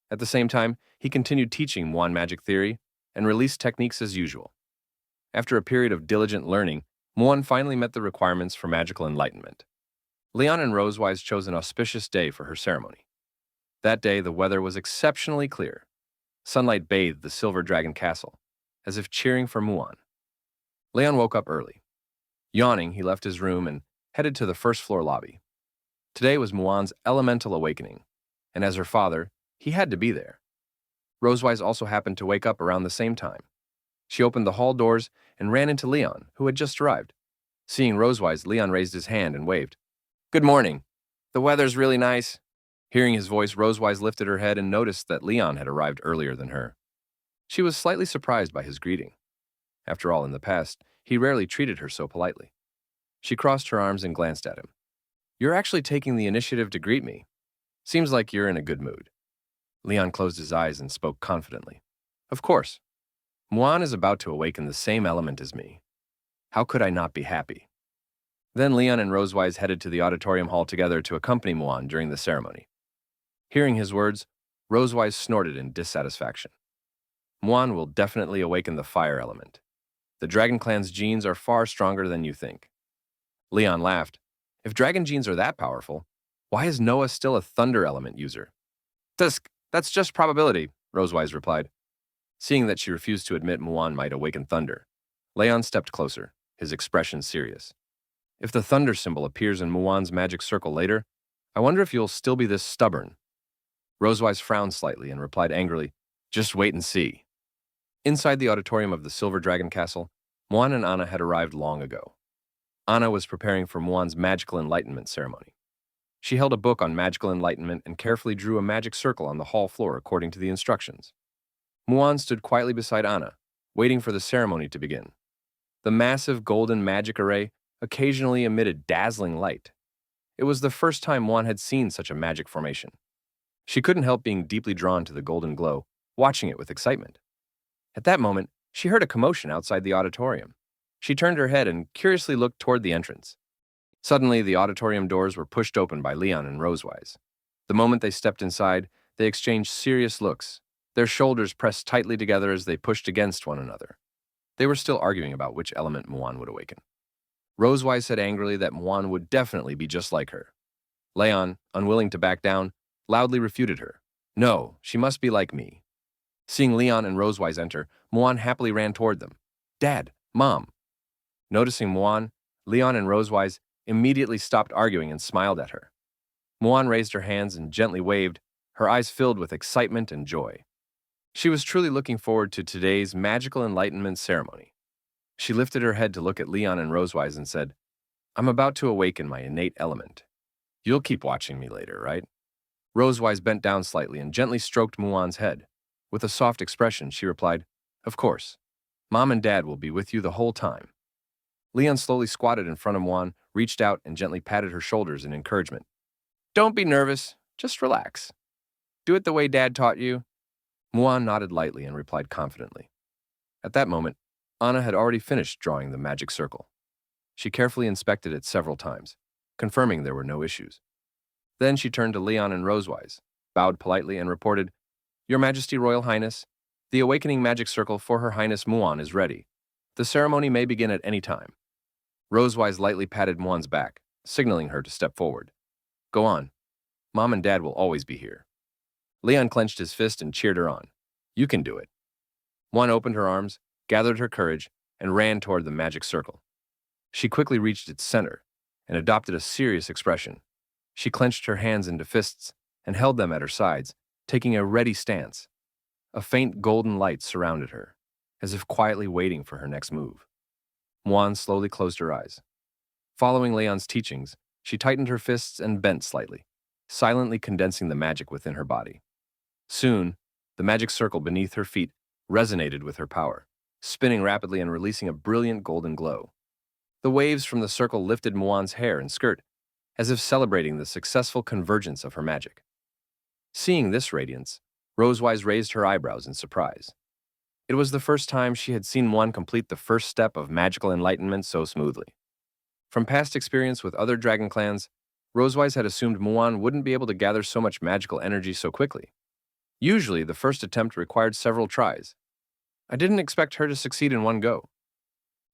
At the same time, he continued teaching Moana magic theory and released techniques as usual. After a period of diligent learning, Moana finally met the requirements for magical enlightenment. Leon and Rosewise chose an auspicious day for her ceremony. That day, the weather was exceptionally clear. Sunlight bathed the silver dragon castle, as if cheering for Moana. Leon woke up early. Yawning, he left his room and headed to the first-floor lobby. Today was Moana's elemental awakening, and as her father, he had to be there. Rosewise also happened to wake up around the same time. She opened the hall doors and ran into Leon, who had just arrived. Seeing Rosewise, Leon raised his hand and waved. "Good morning. The weather's really nice." Hearing his voice, Rosewise lifted her head and noticed that Leon had arrived earlier than her. She was slightly surprised by his greeting. After all, in the past, he rarely treated her so politely. She crossed her arms and glanced at him. "You're actually taking the initiative to greet me. Seems like you're in a good mood." Leon closed his eyes and spoke confidently. "Of course. Moana is about to awaken the same element as me. How could I not be happy?" Then Leon and Rosewise headed to the auditorium hall together to accompany Moana during the ceremony. Hearing his words, Rosewise snorted in dissatisfaction. Moana will definitely awaken the fire element. The Dragon Clan's genes are far stronger than you think. Leon laughed. If dragon genes are that powerful, why is Noah still a thunder element user? That's just probability, Rosewise replied. Seeing that she refused to admit Moana might awaken thunder, Leon stepped closer, his expression serious. If the thunder symbol appears in Moana's magic circle later, I wonder if you'll still be this stubborn. Rosewise frowned slightly and replied angrily, "Just wait and see." Inside the auditorium of the Silver Dragon Castle, Moana and Anna had arrived long ago. Anna was preparing for Moana's magical enlightenment ceremony. She held a book on magical enlightenment and carefully drew a magic circle on the hall floor according to the instructions. Moana stood quietly beside Anna, waiting for the ceremony to begin. The massive golden magic array occasionally emitted dazzling light. It was the first time Moana had seen such a magic formation. She couldn't help being deeply drawn to the golden glow, watching it with excitement. At that moment, she heard a commotion outside the auditorium. She turned her head and curiously looked toward the entrance. Suddenly, the auditorium doors were pushed open by Leon and Rosewise. The moment they stepped inside, they exchanged serious looks, their shoulders pressed tightly together as they pushed against one another. They were still arguing about which element Moana would awaken. Rosewise said angrily that Moana would definitely be just like her. Leon, unwilling to back down, loudly refuted her. No, she must be like me. Seeing Leon and Rosewise enter, Moana happily ran toward them. Dad, Mom. Noticing Moana, Leon and Rosewise immediately stopped arguing and smiled at her. Moana raised her hands and gently waved, her eyes filled with excitement and joy. She was truly looking forward to today's magical enlightenment ceremony. She lifted her head to look at Leon and Rosewise and said, I'm about to awaken my innate element. You'll keep watching me later, right? Rosewise bent down slightly and gently stroked Moana's head. With a soft expression, she replied, Of course. Mom and Dad will be with you the whole time. Leon slowly squatted in front of Moana, reached out and gently patted her shoulders in encouragement. Don't be nervous. Just relax. Do it the way Dad taught you." Muan nodded lightly and replied confidently. At that moment, Anna had already finished drawing the magic circle. She carefully inspected it several times, confirming there were no issues. Then she turned to Leon and Rosewise, bowed politely, and reported, "Your Majesty, Royal Highness, the awakening magic circle for Her Highness Muan is ready. The ceremony may begin at any time." Rosewise lightly patted Muan's back, signaling her to step forward. "Go on. Mom and Dad will always be here." Leon clenched his fist and cheered her on. "You can do it." Muan opened her arms, gathered her courage, and ran toward the magic circle. She quickly reached its center and adopted a serious expression. She clenched her hands into fists and held them at her sides, taking a ready stance. A faint golden light surrounded her, as if quietly waiting for her next move. Muan slowly closed her eyes. Following Leon's teachings, she tightened her fists and bent slightly, silently condensing the magic within her body. Soon, the magic circle beneath her feet resonated with her power, spinning rapidly and releasing a brilliant golden glow. The waves from the circle lifted Muan's hair and skirt, as if celebrating the successful convergence of her magic. Seeing this radiance, Rosewise raised her eyebrows in surprise. It was the first time she had seen Muan complete the first step of magical enlightenment so smoothly. From past experience with other dragon clans, Rosewise had assumed Muan wouldn't be able to gather so much magical energy so quickly. Usually, the first attempt required several tries. I didn't expect her to succeed in one go.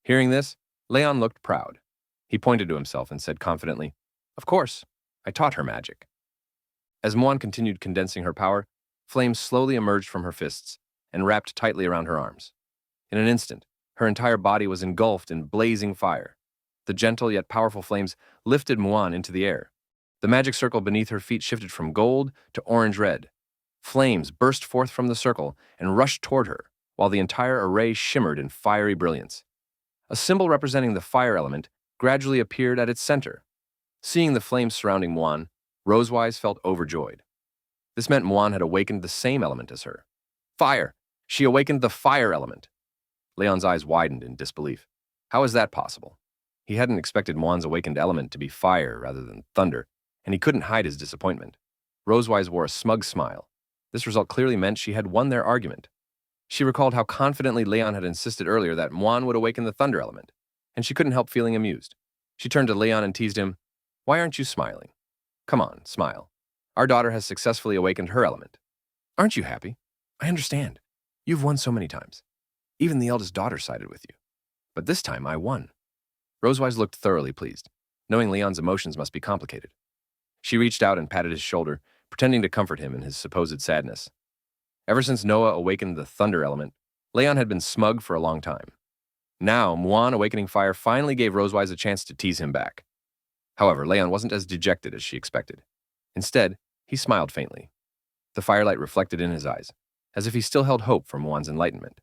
Hearing this, Leon looked proud. He pointed to himself and said confidently, "Of course, I taught her magic." As Muan continued condensing her power, flames slowly emerged from her fists and wrapped tightly around her arms. In an instant, her entire body was engulfed in blazing fire. The gentle yet powerful flames lifted Muan into the air. The magic circle beneath her feet shifted from gold to orange-red. Flames burst forth from the circle and rushed toward her, while the entire array shimmered in fiery brilliance. A symbol representing the fire element gradually appeared at its center. Seeing the flames surrounding Muan, Rosewise felt overjoyed. This meant Muan had awakened the same element as her. Fire! She awakened the fire element! Leon's eyes widened in disbelief. How is that possible? He hadn't expected Muan's awakened element to be fire rather than thunder, and he couldn't hide his disappointment. Rosewise wore a smug smile. This result clearly meant she had won their argument. She recalled how confidently Leon had insisted earlier that Muan would awaken the thunder element, and she couldn't help feeling amused. She turned to Leon and teased him, "Why aren't you smiling? Come on, smile. Our daughter has successfully awakened her element. Aren't you happy? I understand. You've won so many times. Even the eldest daughter sided with you. But this time I won." Rosewise looked thoroughly pleased, knowing Leon's emotions must be complicated. She reached out and patted his shoulder, pretending to comfort him in his supposed sadness. Ever since Noah awakened the thunder element, Leon had been smug for a long time. Now, Muan awakening fire finally gave Rosewise a chance to tease him back. However, Leon wasn't as dejected as she expected. Instead, he smiled faintly. The firelight reflected in his eyes, as if he still held hope for Muan's enlightenment.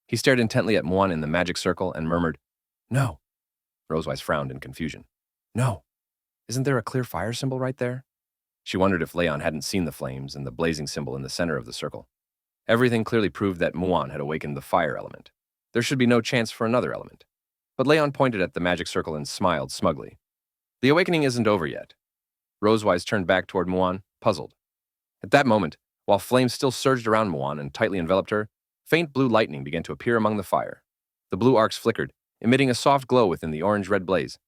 He stared intently at Muan in the magic circle and murmured, "No." Rosewise frowned in confusion. "No. Isn't there a clear fire symbol right there?" She wondered if Leon hadn't seen the flames and the blazing symbol in the center of the circle. Everything clearly proved that Muan had awakened the fire element. There should be no chance for another element. But Leon pointed at the magic circle and smiled smugly. "The awakening isn't over yet." Rosewise turned back toward Muan, puzzled. At that moment, while flames still surged around Muan and tightly enveloped her, faint blue lightning began to appear among the fire. The blue arcs flickered, emitting a soft glow within the orange-red blaze.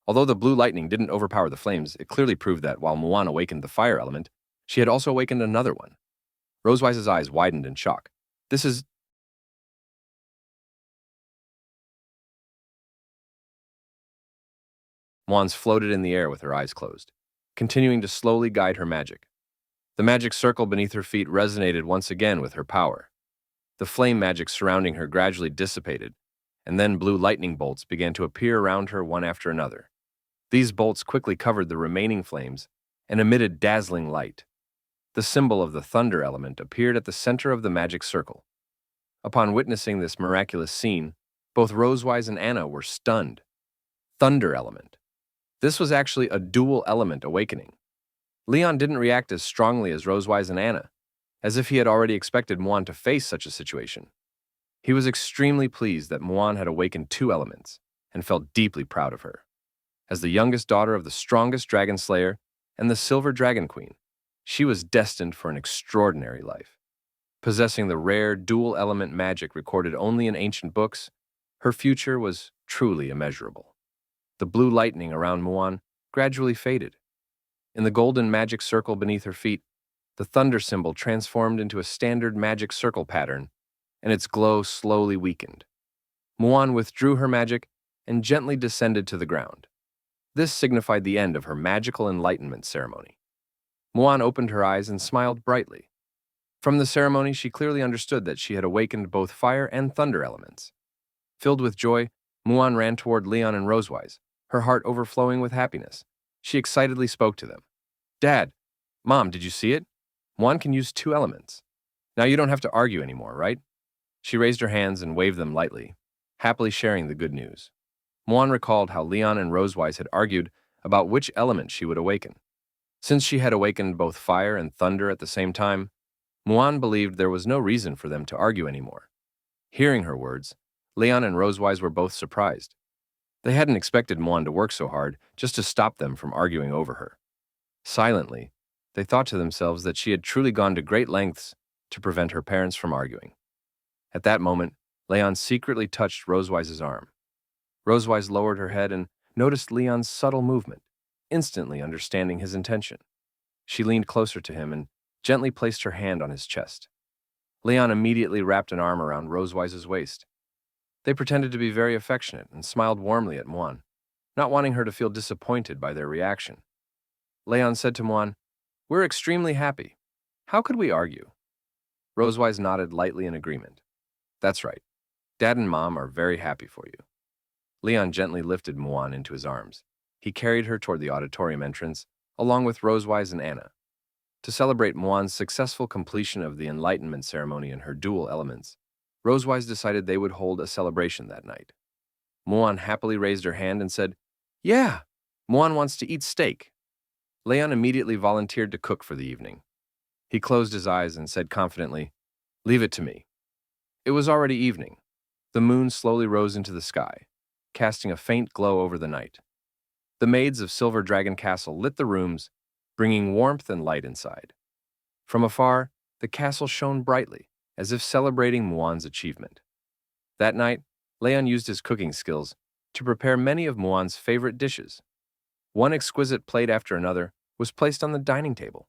Although the blue lightning didn't overpower the flames, it clearly proved that while Muan awakened the fire element, she had also awakened another one. Rosewise's eyes widened in shock. This is... Muan's floated in the air with her eyes closed, continuing to slowly guide her magic. The magic circle beneath her feet resonated once again with her power. The flame magic surrounding her gradually dissipated, and then blue lightning bolts began to appear around her one after another. These bolts quickly covered the remaining flames and emitted dazzling light. The symbol of the thunder element appeared at the center of the magic circle. Upon witnessing this miraculous scene, both Rosewise and Anna were stunned. Thunder element. This was actually a dual element awakening. Leon didn't react as strongly as Rosewise and Anna, as if he had already expected Muan to face such a situation. He was extremely pleased that Muan had awakened two elements, and felt deeply proud of her. As the youngest daughter of the strongest dragon slayer and the Silver Dragon Queen, She was destined for an extraordinary life. Possessing the rare dual-element magic recorded only in ancient books, her future was truly immeasurable. The blue lightning around Moana gradually faded. In the golden magic circle beneath her feet, the thunder symbol transformed into a standard magic circle pattern, and its glow slowly weakened. Moana withdrew her magic and gently descended to the ground. This signified the end of her magical enlightenment ceremony. Moana opened her eyes and smiled brightly. From the ceremony, she clearly understood that she had awakened both fire and thunder elements. Filled with joy, Moana ran toward Leon and Rosewise, her heart overflowing with happiness. She excitedly spoke to them. Dad, Mom, did you see it? Moana can use 2 elements. Now you don't have to argue anymore, right? She raised her hands and waved them lightly, happily sharing the good news. Moana recalled how Leon and Rosewise had argued about which element she would awaken. Since she had awakened both fire and thunder at the same time, Moana believed there was no reason for them to argue anymore. Hearing her words, Leon and Rosewise were both surprised. They hadn't expected Moana to work so hard just to stop them from arguing over her. Silently, they thought to themselves that she had truly gone to great lengths to prevent her parents from arguing. At that moment, Leon secretly touched Rosewise's arm. Rosewise lowered her head and noticed Leon's subtle movement, instantly understanding his intention. She leaned closer to him and gently placed her hand on his chest. Leon immediately wrapped an arm around Rosewise's waist. They pretended to be very affectionate and smiled warmly at Moana, not wanting her to feel disappointed by their reaction. Leon said to Moana, "We're extremely happy. How could we argue?" Rosewise nodded lightly in agreement. "That's right. Dad and Mom are very happy for you." Leon gently lifted Moana into his arms. He carried her toward the auditorium entrance, along with Rosewise and Anna. To celebrate Moana's successful completion of the enlightenment ceremony in her dual elements, Rosewise decided they would hold a celebration that night. Moana happily raised her hand and said, "Yeah, Moana wants to eat steak." Leon immediately volunteered to cook for the evening. He closed his eyes and said confidently, "Leave it to me." It was already evening. The moon slowly rose into the sky, casting a faint glow over the night. The maids of Silver Dragon Castle lit the rooms, bringing warmth and light inside. From afar, the castle shone brightly, as if celebrating Moana's achievement. That night, Leon used his cooking skills to prepare many of Moana's favorite dishes. One exquisite plate after another was placed on the dining table.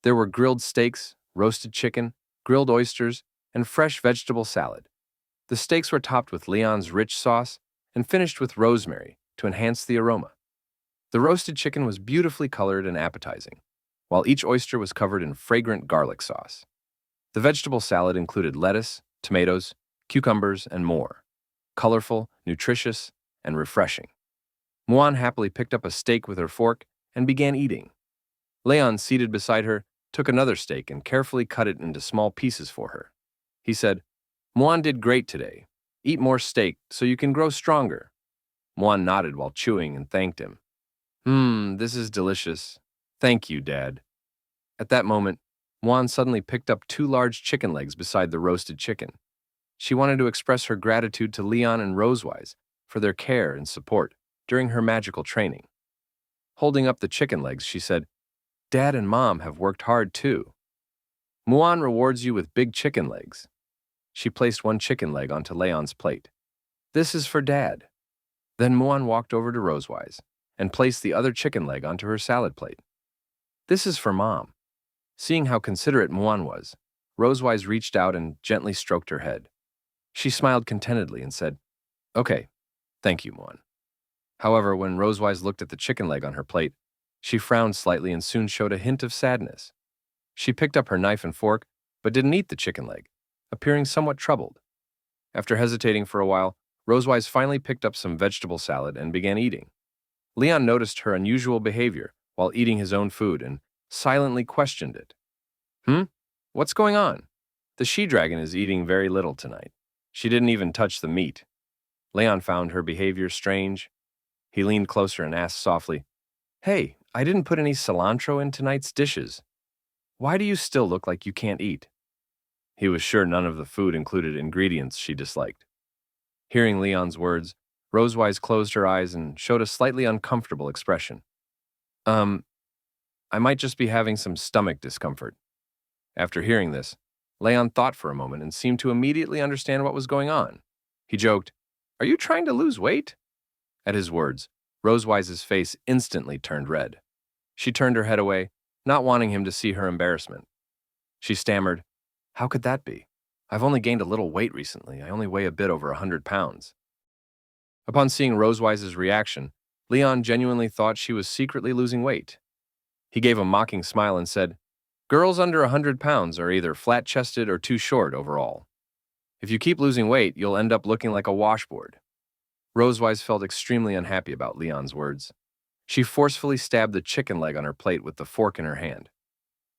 There were grilled steaks, roasted chicken, grilled oysters, and fresh vegetable salad. The steaks were topped with Leon's rich sauce and finished with rosemary to enhance the aroma. The roasted chicken was beautifully colored and appetizing, while each oyster was covered in fragrant garlic sauce. The vegetable salad included lettuce, tomatoes, cucumbers, and more, colorful, nutritious, and refreshing. Moana happily picked up a steak with her fork and began eating. Leon, seated beside her, took another steak and carefully cut it into small pieces for her. He said, "Moana did great today. Eat more steak so you can grow stronger." Moana nodded while chewing and thanked him. This is delicious. Thank you, Dad." At that moment, Moana suddenly picked up 2 large chicken legs beside the roasted chicken. She wanted to express her gratitude to Leon and Rosewise for their care and support during her magical training. Holding up the chicken legs, she said, "Dad and Mom have worked hard too. Moana rewards you with big chicken legs." She placed one chicken leg onto Leon's plate. "This is for Dad." Then Moana walked over to Rosewise and placed the other chicken leg onto her salad plate. "This is for Mom." Seeing how considerate Moana was, Rosewise reached out and gently stroked her head. She smiled contentedly and said, "Okay, thank you, Moana." However, when Rosewise looked at the chicken leg on her plate, she frowned slightly and soon showed a hint of sadness. She picked up her knife and fork, but didn't eat the chicken leg, appearing somewhat troubled. After hesitating for a while, Rosewise finally picked up some vegetable salad and began eating. Leon noticed her unusual behavior while eating his own food and silently questioned it. What's going on? The she-dragon is eating very little tonight. She didn't even touch the meat." Leon found her behavior strange. He leaned closer and asked softly, "Hey, I didn't put any cilantro in tonight's dishes. Why do you still look like you can't eat?" He was sure none of the food included ingredients she disliked. Hearing Leon's words, Rosewise closed her eyes and showed a slightly uncomfortable expression. I might just be having some stomach discomfort. After hearing this, Leon thought for a moment and seemed to immediately understand what was going on. He joked, "Are you trying to lose weight?" At his words, Rosewise's face instantly turned red. She turned her head away, not wanting him to see her embarrassment. She stammered, "How could that be? I've only gained a little weight recently. I only weigh a bit over 100 pounds." Upon seeing Rosewise's reaction, Leon genuinely thought she was secretly losing weight. He gave a mocking smile and said, "Girls under 100 pounds are either flat-chested or too short overall. If you keep losing weight, you'll end up looking like a washboard." Rosewise felt extremely unhappy about Leon's words. She forcefully stabbed the chicken leg on her plate with the fork in her hand.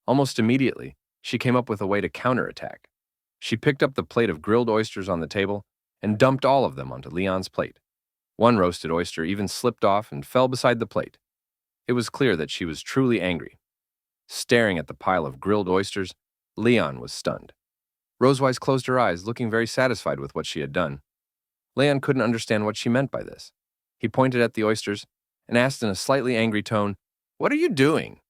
Almost immediately, she came up with a way to counterattack. She picked up the plate of grilled oysters on the table and dumped all of them onto Leon's plate. One roasted oyster even slipped off and fell beside the plate. It was clear that she was truly angry. Staring at the pile of grilled oysters, Leon was stunned. Rosewise closed her eyes, looking very satisfied with what she had done. Leon couldn't understand what she meant by this. He pointed at the oysters and asked in a slightly angry tone, "What are you doing?"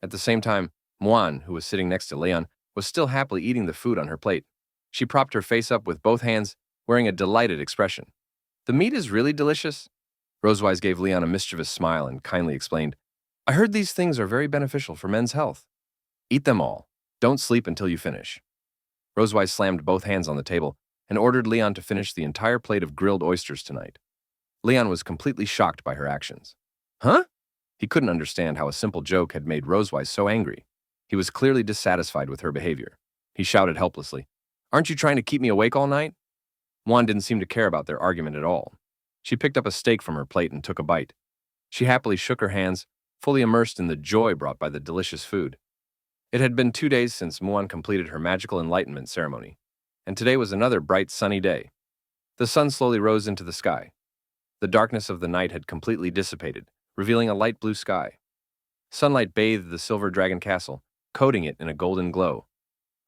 At the same time, Moana, who was sitting next to Leon, was still happily eating the food on her plate. She propped her face up with both hands, wearing a delighted expression. "The meat is really delicious." Rosewise gave Leon a mischievous smile and kindly explained, "I heard these things are very beneficial for men's health. Eat them all. Don't sleep until you finish." Rosewise slammed both hands on the table and ordered Leon to finish the entire plate of grilled oysters tonight. Leon was completely shocked by her actions. Huh? He couldn't understand how a simple joke had made Rosewise so angry. He was clearly dissatisfied with her behavior. He shouted helplessly, "Aren't you trying to keep me awake all night?" Moana didn't seem to care about their argument at all. She picked up a steak from her plate and took a bite. She happily shook her hands, fully immersed in the joy brought by the delicious food. It had been 2 days since Moana completed her magical enlightenment ceremony, and today was another bright, sunny day. The sun slowly rose into the sky. The darkness of the night had completely dissipated, revealing a light blue sky. Sunlight bathed the silver dragon castle, coating it in a golden glow.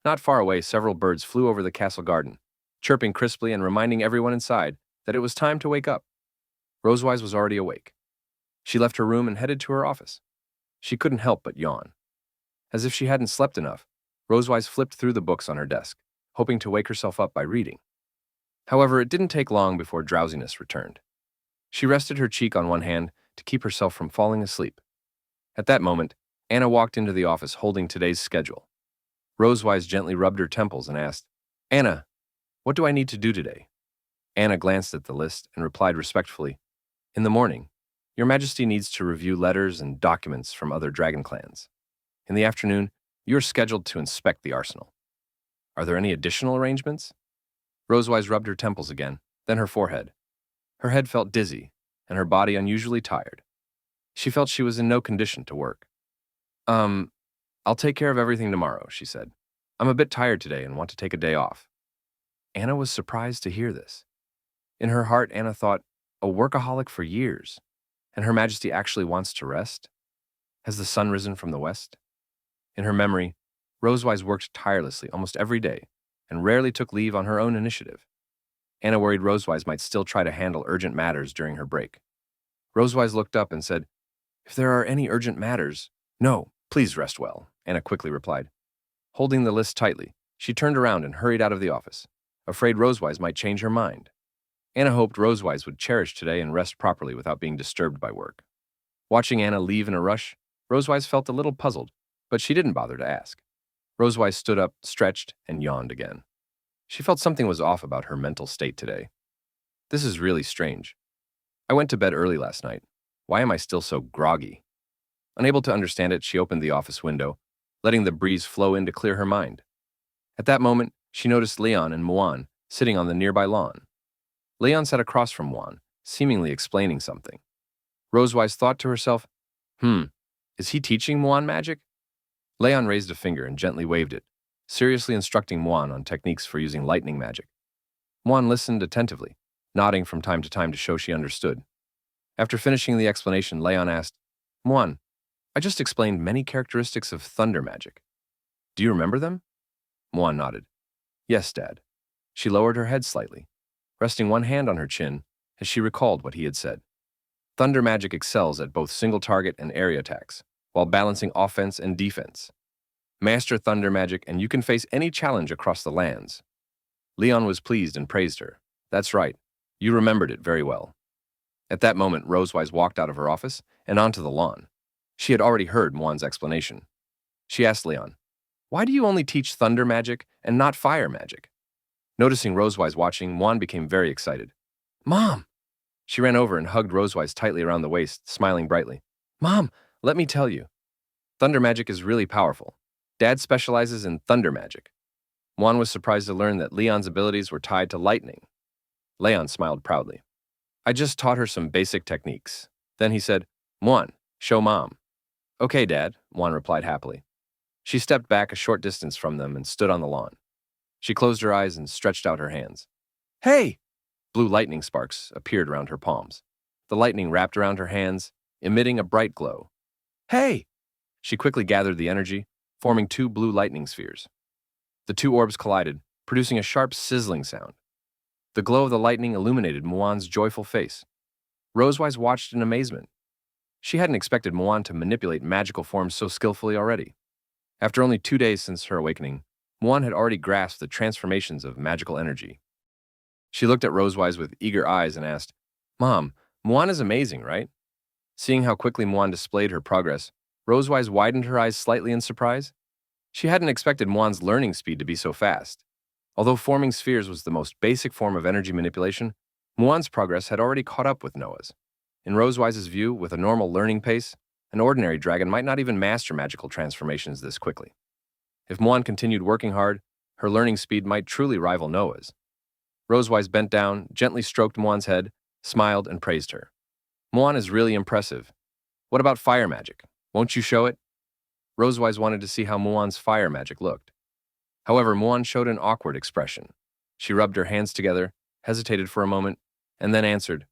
Not far away, several birds flew over the castle garden, chirping crisply and reminding everyone inside that it was time to wake up. Rosewise was already awake. She left her room and headed to her office. She couldn't help but yawn. As if she hadn't slept enough, Rosewise flipped through the books on her desk, hoping to wake herself up by reading. However, it didn't take long before drowsiness returned. She rested her cheek on one hand to keep herself from falling asleep. At that moment, Anna walked into the office holding today's schedule. Rosewise gently rubbed her temples and asked, "Anna, what do I need to do today?" Anna glanced at the list and replied respectfully, "In the morning, Your Majesty needs to review letters and documents from other dragon clans. In the afternoon, you're scheduled to inspect the arsenal. Are there any additional arrangements?" Rosewise rubbed her temples again, then her forehead. Her head felt dizzy, and her body unusually tired. She felt she was in no condition to work. I'll take care of everything tomorrow," she said. "I'm a bit tired today and want to take a day off." Anna was surprised to hear this. In her heart, Anna thought, a workaholic for years, and Her Majesty actually wants to rest? Has the sun risen from the west? In her memory, Rosewise worked tirelessly almost every day and rarely took leave on her own initiative. Anna worried Rosewise might still try to handle urgent matters during her break. Rosewise looked up and said, "If there are any urgent matters—" "No, please rest well," Anna quickly replied. Holding the list tightly, she turned around and hurried out of the office, afraid Rosewise might change her mind. Anna hoped Rosewise would cherish today and rest properly without being disturbed by work. Watching Anna leave in a rush, Rosewise felt a little puzzled, but she didn't bother to ask. Rosewise stood up, stretched, and yawned again. She felt something was off about her mental state today. This is really strange. I went to bed early last night. Why am I still so groggy? Unable to understand it, she opened the office window, letting the breeze flow in to clear her mind. At that moment, she noticed Leon and Moana sitting on the nearby lawn. Leon sat across from Moana, seemingly explaining something. Rosewise thought to herself, is he teaching Moana magic? Leon raised a finger and gently waved it, seriously instructing Moana on techniques for using lightning magic. Moana listened attentively, nodding from time to time to show she understood. After finishing the explanation, Leon asked, "Moana, I just explained many characteristics of thunder magic. Do you remember them?" Moana nodded. "Yes, Dad." She lowered her head slightly, resting one hand on her chin as she recalled what he had said. Thunder magic excels at both single target and area attacks, while balancing offense and defense. Master thunder magic and you can face any challenge across the lands. Leon was pleased and praised her. That's right. You remembered it very well. At that moment, Rosewise walked out of her office and onto the lawn. She had already heard Moana's explanation. She asked Leon, "Why do you only teach thunder magic and not fire magic?" Noticing Rosewise watching, Moana became very excited. "Mom!" She ran over and hugged Rosewise tightly around the waist, smiling brightly. "Mom, let me tell you. Thunder magic is really powerful. Dad specializes in thunder magic." Moana was surprised to learn that Leon's abilities were tied to lightning. Leon smiled proudly. "I just taught her some basic techniques." Then he said, "Moana, show Mom." "Okay, Dad," Moana replied happily. She stepped back a short distance from them and stood on the lawn. She closed her eyes and stretched out her hands. "Hey!" Blue lightning sparks appeared around her palms. The lightning wrapped around her hands, emitting a bright glow. "Hey!" She quickly gathered the energy, forming 2 blue lightning spheres. The 2 orbs collided, producing a sharp sizzling sound. The glow of the lightning illuminated Moana's joyful face. Rosewise watched in amazement. She hadn't expected Moana to manipulate magical forms so skillfully already. After only 2 days since her awakening, Moana had already grasped the transformations of magical energy. She looked at Rosewise with eager eyes and asked, "Mom, Moana's amazing, right?" Seeing how quickly Moana displayed her progress, Rosewise widened her eyes slightly in surprise. She hadn't expected Moana's learning speed to be so fast. Although forming spheres was the most basic form of energy manipulation, Moana's progress had already caught up with Noah's. In Rosewise's view, with a normal learning pace, an ordinary dragon might not even master magical transformations this quickly. If Moana continued working hard, her learning speed might truly rival Noah's. Rosewise bent down, gently stroked Moana's head, smiled, and praised her. "Moana is really impressive. What about fire magic? Won't you show it?" Rosewise wanted to see how Moana's fire magic looked. However, Moana showed an awkward expression. She rubbed her hands together, hesitated for a moment, and then answered,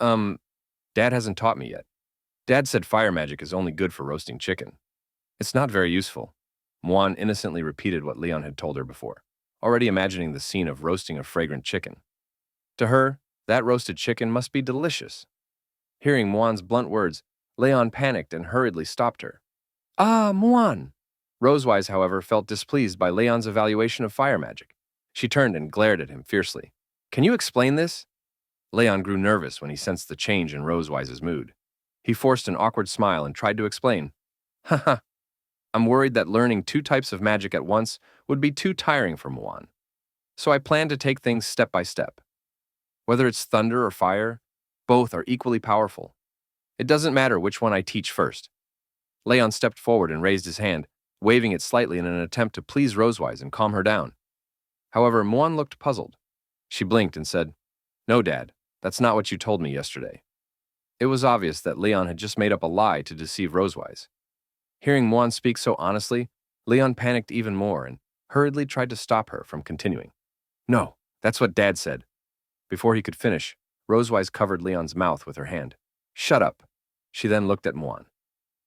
Dad hasn't taught me yet. Dad said fire magic is only good for roasting chicken. It's not very useful." Moana innocently repeated what Leon had told her before, already imagining the scene of roasting a fragrant chicken. To her, that roasted chicken must be delicious. Hearing Moana's blunt words, Leon panicked and hurriedly stopped her. "Ah, Moana!" Rosewise, however, felt displeased by Leon's evaluation of fire magic. She turned and glared at him fiercely. "Can you explain this?" Leon grew nervous when he sensed the change in Rosewise's mood. He forced an awkward smile and tried to explain. "Haha, I'm worried that learning 2 types of magic at once would be too tiring for Moana. So I plan to take things step by step. Whether it's thunder or fire, both are equally powerful. It doesn't matter which one I teach first." Leon stepped forward and raised his hand, waving it slightly in an attempt to please Rosewise and calm her down. However, Moana looked puzzled. She blinked and said, "No, Dad, that's not what you told me yesterday." It was obvious that Leon had just made up a lie to deceive Rosewise. Hearing Moana speak so honestly, Leon panicked even more and hurriedly tried to stop her from continuing. "No, that's what Dad said." Before he could finish, Rosewise covered Leon's mouth with her hand. "Shut up." She then looked at Moana.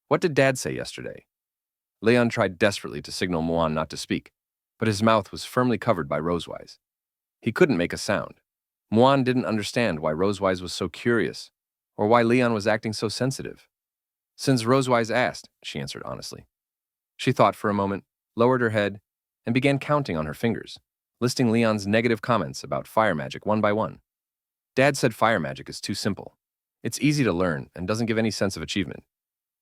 "What did Dad say yesterday?" Leon tried desperately to signal Moana not to speak, but his mouth was firmly covered by Rosewise. He couldn't make a sound. Moana didn't understand why Rosewise was so curious, or why Leon was acting so sensitive. "Since Rosewise asked," she answered honestly. She thought for a moment, lowered her head, and began counting on her fingers, listing Leon's negative comments about fire magic one by one. "Dad said fire magic is too simple. It's easy to learn and doesn't give any sense of achievement.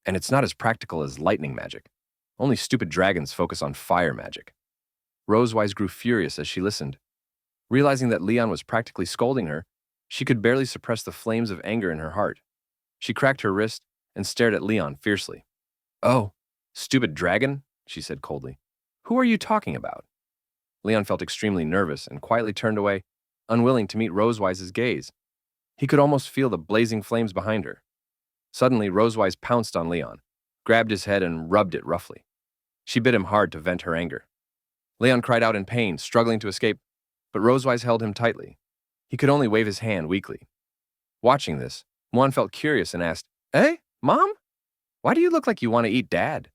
And it's not as practical as lightning magic. Only stupid dragons focus on fire magic." Rosewise grew furious as she listened. Realizing that Leon was practically scolding her, she could barely suppress the flames of anger in her heart. She cracked her wrist and stared at Leon fiercely. "Oh, stupid dragon," she said coldly. "Who are you talking about?" Leon felt extremely nervous and quietly turned away, unwilling to meet Rosewise's gaze. He could almost feel the blazing flames behind her. Suddenly, Rosewise pounced on Leon, grabbed his head and rubbed it roughly. She bit him hard to vent her anger. Leon cried out in pain, struggling to escape, but Rosewise held him tightly. He could only wave his hand weakly. Watching this, Moana felt curious and asked, "Eh, Mom? Why do you look like you want to eat Dad?"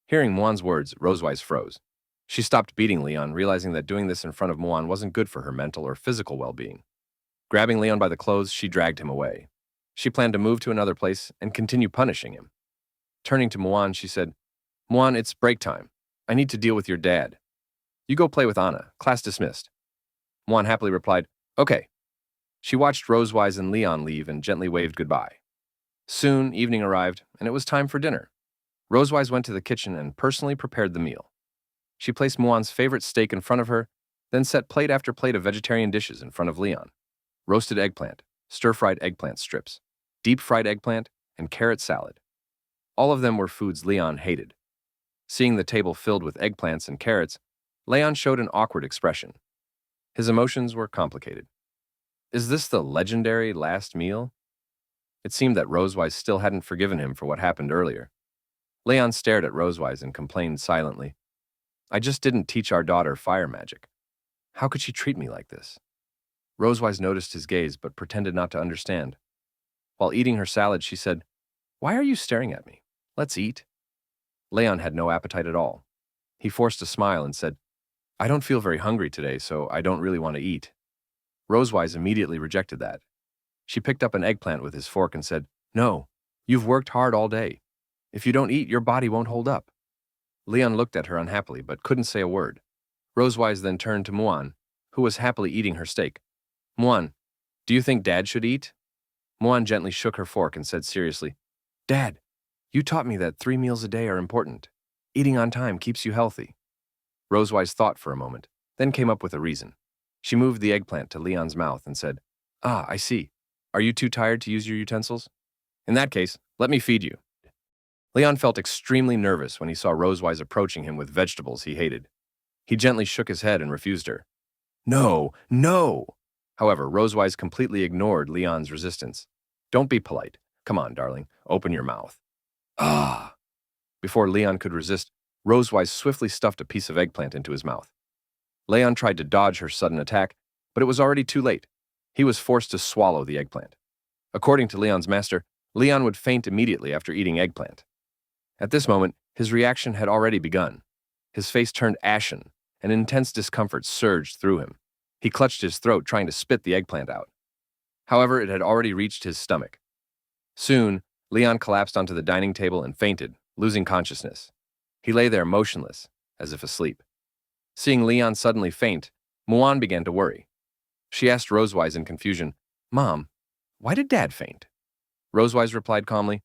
Hearing Moana's words, Rosewise froze. She stopped beating Leon, realizing that doing this in front of Moana wasn't good for her mental or physical well-being. Grabbing Leon by the clothes, she dragged him away. She planned to move to another place and continue punishing him. Turning to Moana, she said, Moana, it's break time. I need to deal with your dad. You go play with Anna. Class dismissed. Moana happily replied, Okay. She watched Rosewise and Leon leave and gently waved goodbye. Soon, evening arrived, and it was time for dinner. Rosewise went to the kitchen and personally prepared the meal. She placed Moana's favorite steak in front of her, then set plate after plate of vegetarian dishes in front of Leon. Roasted eggplant, stir-fried eggplant strips, deep-fried eggplant, and carrot salad. All of them were foods Leon hated. Seeing the table filled with eggplants and carrots, Leon showed an awkward expression. His emotions were complicated. Is this the legendary last meal? It seemed that Rosewise still hadn't forgiven him for what happened earlier. Leon stared at Rosewise and complained silently. I just didn't teach our daughter fire magic. How could she treat me like this? Rosewise noticed his gaze but pretended not to understand. While eating her salad, she said, Why are you staring at me? Let's eat. Leon had no appetite at all. He forced a smile and said, I don't feel very hungry today, so I don't really want to eat. Rosewise immediately rejected that. She picked up an eggplant with his fork and said, No, you've worked hard all day. If you don't eat, your body won't hold up. Leon looked at her unhappily but couldn't say a word. Rosewise then turned to Moana, who was happily eating her steak. Moana, do you think Dad should eat? Moana gently shook her fork and said seriously, Dad, you taught me that 3 meals a day are important. Eating on time keeps you healthy. Rosewise thought for a moment, then came up with a reason. She moved the eggplant to Leon's mouth and said, Ah, I see. Are you too tired to use your utensils? In that case, let me feed you. Leon felt extremely nervous when he saw Rosewise approaching him with vegetables he hated. He gently shook his head and refused her. No, no! However, Rosewise completely ignored Leon's resistance. Don't be polite. Come on, darling. Open your mouth. Ah! Before Leon could resist, Rosewise swiftly stuffed a piece of eggplant into his mouth. Leon tried to dodge her sudden attack, but it was already too late. He was forced to swallow the eggplant. According to Leon's master, Leon would faint immediately after eating eggplant. At this moment, his reaction had already begun. His face turned ashen, and intense discomfort surged through him. He clutched his throat, trying to spit the eggplant out. However, it had already reached his stomach. Soon, Leon collapsed onto the dining table and fainted, losing consciousness. He lay there motionless, as if asleep. Seeing Leon suddenly faint, Moana began to worry. She asked Rosewise in confusion, Mom, why did Dad faint? Rosewise replied calmly,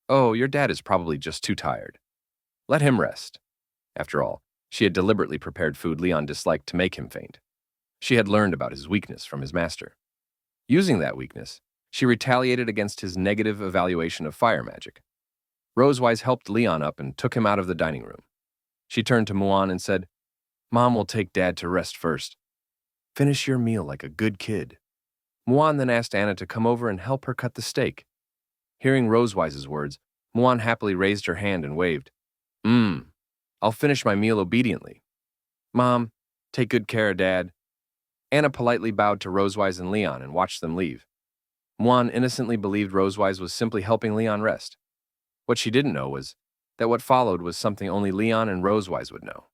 Oh, your dad is probably just too tired. Let him rest. After all, she had deliberately prepared food Leon disliked to make him faint. She had learned about his weakness from his master. Using that weakness, she retaliated against his negative evaluation of fire magic. Rosewise helped Leon up and took him out of the dining room. She turned to Moana and said, Mom will take Dad to rest first. Finish your meal like a good kid. Moana then asked Anna to come over and help her cut the steak. Hearing Rosewise's words, Moana happily raised her hand and waved. I'll finish my meal obediently. Mom, take good care of Dad. Anna politely bowed to Rosewise and Leon and watched them leave. Moana innocently believed Rosewise was simply helping Leon rest. What she didn't know was that what followed was something only Leon and Rosewise would know.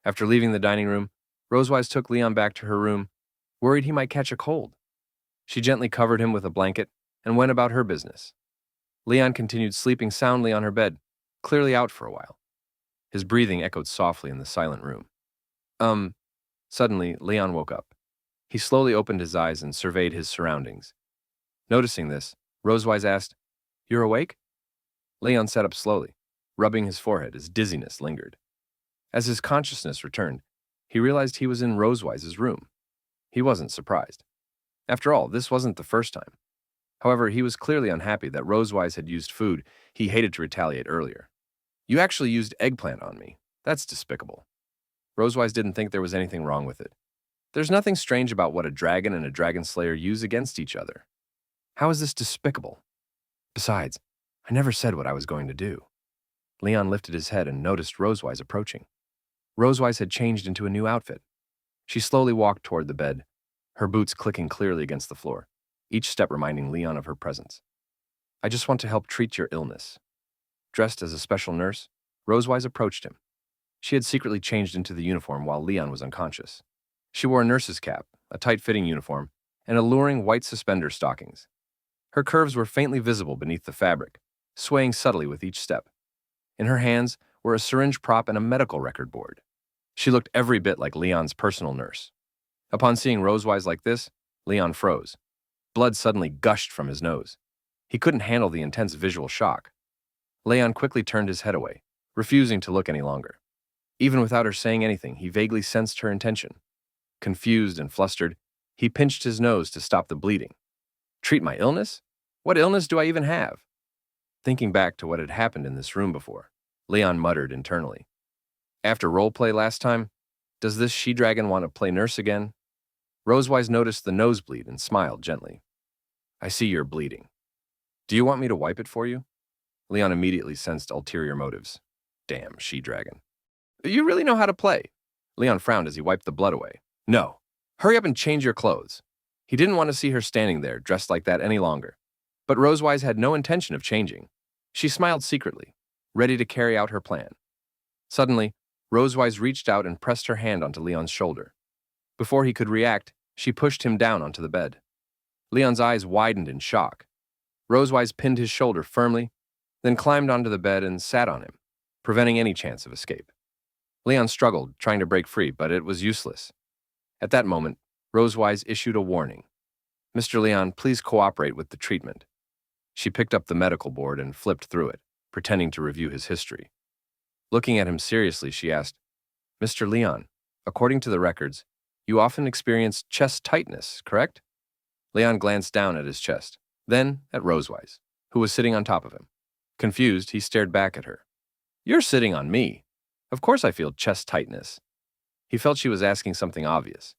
After leaving the dining room, Rosewise took Leon back to her room, worried he might catch a cold. She gently covered him with a blanket and went about her business. Leon continued sleeping soundly on her bed, clearly out for a while. His breathing echoed softly in the silent room. Suddenly, Leon woke up. He slowly opened his eyes and surveyed his surroundings. Noticing this, Rosewise asked, You're awake? Leon sat up slowly, rubbing his forehead as dizziness lingered. As his consciousness returned, he realized he was in Rosewise's room. He wasn't surprised. After all, this wasn't the first time. However, he was clearly unhappy that Rosewise had used food he hated to retaliate earlier. You actually used eggplant on me. That's despicable. Rosewise didn't think there was anything wrong with it. There's nothing strange about what a dragon and a dragon slayer use against each other. How is this despicable? Besides, I never said what I was going to do. Leon lifted his head and noticed Rosewise approaching. Rosewise had changed into a new outfit. She slowly walked toward the bed, her boots clicking clearly against the floor, each step reminding Leon of her presence. I just want to help treat your illness. Dressed as a special nurse, Rosewise approached him. She had secretly changed into the uniform while Leon was unconscious. She wore a nurse's cap, a tight-fitting uniform, and alluring white suspender stockings. Her curves were faintly visible beneath the fabric, swaying subtly with each step. In her hands were a syringe prop and a medical record board. She looked every bit like Leon's personal nurse. Upon seeing Rosewise like this, Leon froze. Blood suddenly gushed from his nose. He couldn't handle the intense visual shock. Leon quickly turned his head away, refusing to look any longer. Even without her saying anything, he vaguely sensed her intention. Confused and flustered, he pinched his nose to stop the bleeding. Treat my illness? What illness do I even have? Thinking back to what had happened in this room before, Leon muttered internally. After roleplay last time, does this she-dragon want to play nurse again? Rosewise noticed the nosebleed and smiled gently. I see you're bleeding. Do you want me to wipe it for you? Leon immediately sensed ulterior motives. Damn she-dragon. You really know how to play. Leon frowned as he wiped the blood away. No. Hurry up and change your clothes. He didn't want to see her standing there, dressed like that any longer. But Rosewise had no intention of changing. She smiled secretly, ready to carry out her plan. Suddenly, Rosewise reached out and pressed her hand onto Leon's shoulder. Before he could react, she pushed him down onto the bed. Leon's eyes widened in shock. Rosewise pinned his shoulder firmly, then climbed onto the bed and sat on him, preventing any chance of escape. Leon struggled, trying to break free, but it was useless. At that moment, Rosewise issued a warning. Mr. Leon, please cooperate with the treatment. She picked up the medical board and flipped through it, pretending to review his history. Looking at him seriously, she asked, Mr. Leon, according to the records, you often experience chest tightness, correct? Leon glanced down at his chest, then at Rosewise, who was sitting on top of him. Confused, he stared back at her. You're sitting on me. Of course I feel chest tightness. He felt she was asking something obvious.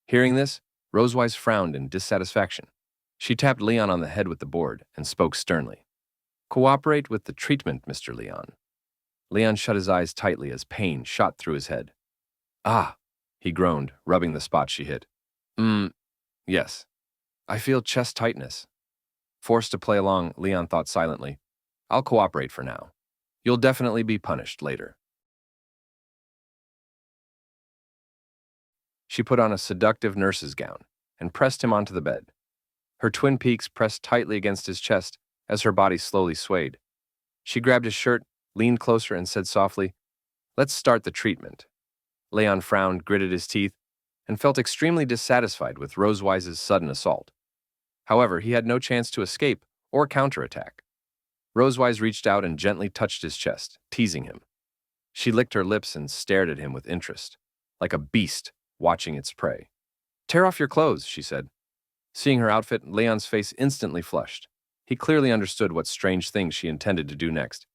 Hearing this, Rosewise frowned in dissatisfaction. She tapped Leon on the head with the board and spoke sternly. Cooperate with the treatment, Mr. Leon. Leon shut his eyes tightly as pain shot through his head. Ah, he groaned, rubbing the spot she hit. Yes. I feel chest tightness. Forced to play along, Leon thought silently. I'll cooperate for now. You'll definitely be punished later. She put on a seductive nurse's gown and pressed him onto the bed. Her twin peaks pressed tightly against his chest as her body slowly swayed. She grabbed his shirt, leaned closer, and said softly, Let's start the treatment. Leon frowned, gritted his teeth, and felt extremely dissatisfied with Rosewise's sudden assault. However, he had no chance to escape or counterattack. Rosewise reached out and gently touched his chest, teasing him. She licked her lips and stared at him with interest, like a beast watching its prey. Tear off your clothes, she said. Seeing her outfit, Leon's face instantly flushed. He clearly understood what strange things she intended to do next,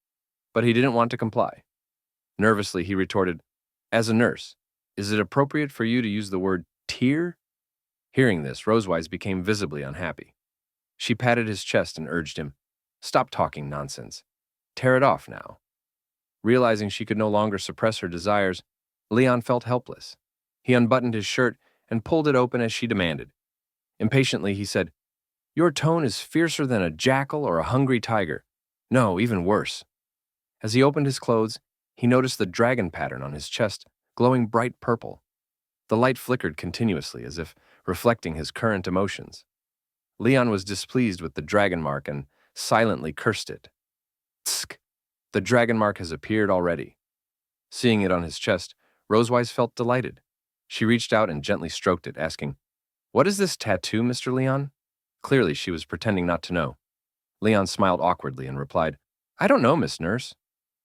but he didn't want to comply. Nervously, he retorted, As a nurse, is it appropriate for you to use the word tear? Hearing this, Rosewise became visibly unhappy. She patted his chest and urged him, Stop talking nonsense. Tear it off now. Realizing she could no longer suppress her desires, Leon felt helpless. He unbuttoned his shirt and pulled it open as she demanded. Impatiently, he said, Your tone is fiercer than a jackal or a hungry tiger. No, even worse. As he opened his clothes, he noticed the dragon pattern on his chest, glowing bright purple. The light flickered continuously, as if reflecting his current emotions. Leon was displeased with the dragon mark and silently cursed it. Tsk! The dragon mark has appeared already. Seeing it on his chest, Rosewise felt delighted. She reached out and gently stroked it, asking, What is this tattoo, Mr. Leon? Clearly, she was pretending not to know. Leon smiled awkwardly and replied, I don't know, Miss Nurse.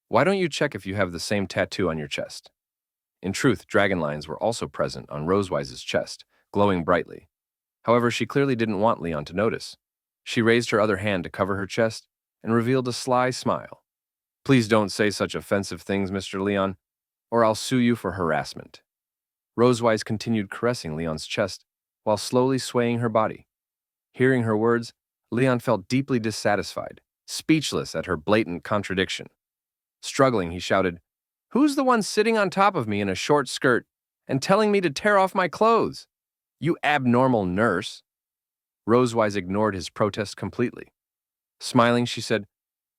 Why don't you check if you have the same tattoo on your chest? In truth, dragon lines were also present on Rosewise's chest, glowing brightly. However, she clearly didn't want Leon to notice. She raised her other hand to cover her chest and revealed a sly smile. Please don't say such offensive things, Mr. Leon, or I'll sue you for harassment. Rosewise continued caressing Leon's chest while slowly swaying her body. Hearing her words, Leon felt deeply dissatisfied, speechless at her blatant contradiction. Struggling, he shouted, Who's the one sitting on top of me in a short skirt and telling me to tear off my clothes? You abnormal nurse. Rosewise ignored his protest completely. Smiling, she said,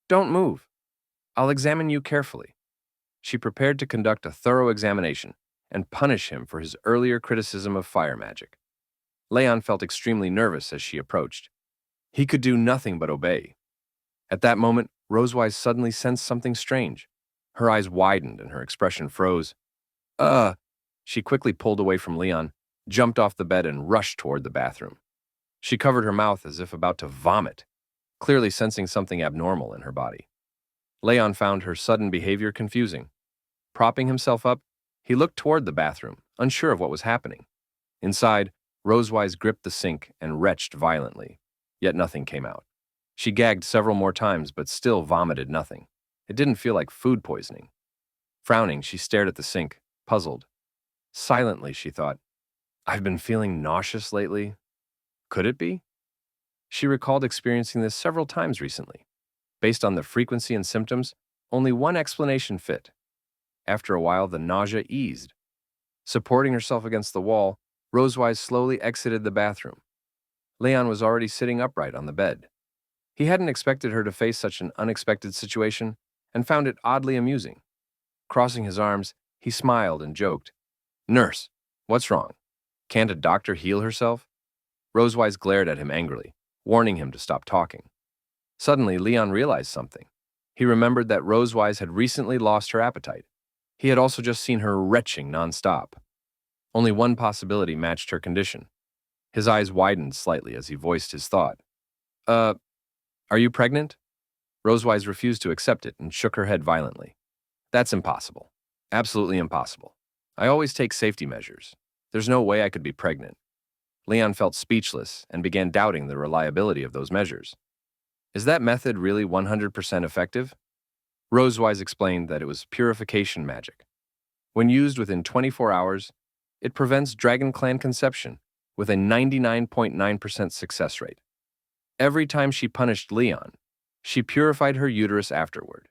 Don't move. I'll examine you carefully. She prepared to conduct a thorough examination and punish him for his earlier criticism of fire magic. Leon felt extremely nervous as she approached. He could do nothing but obey. At that moment, Rosewise suddenly sensed something strange. Her eyes widened and her expression froze. Uh, she quickly pulled away from Leon, jumped off the bed, and rushed toward the bathroom. She covered her mouth as if about to vomit, clearly sensing something abnormal in her body. Leon found her sudden behavior confusing. Propping himself up, he looked toward the bathroom, unsure of what was happening. Inside, Rosewise gripped the sink and retched violently, yet nothing came out. She gagged several more times but still vomited nothing. It didn't feel like food poisoning. Frowning, she stared at the sink, puzzled. Silently, she thought, "I've been feeling nauseous lately. Could it be?" She recalled experiencing this several times recently. Based on the frequency and symptoms, only one explanation fit. After a while, the nausea eased. Supporting herself against the wall, Rosewise slowly exited the bathroom. Leon was already sitting upright on the bed. He hadn't expected her to face such an unexpected situation and found it oddly amusing. Crossing his arms, he smiled and joked, "Nurse, what's wrong? Can't a doctor heal herself?" Rosewise glared at him angrily, warning him to stop talking. Suddenly, Leon realized something. He remembered that Rosewise had recently lost her appetite. He had also just seen her retching nonstop. Only one possibility matched her condition. His eyes widened slightly as he voiced his thought. Are you pregnant?" Rosewise refused to accept it and shook her head violently. "That's impossible. Absolutely impossible. I always take safety measures. There's no way I could be pregnant." Leon felt speechless and began doubting the reliability of those measures. Is that method really 100% effective? Rosewise explained that it was purification magic. When used within 24 hours, it prevents Dragon Clan conception with a 99.9% success rate. Every time she punished Leon, she purified her uterus afterward.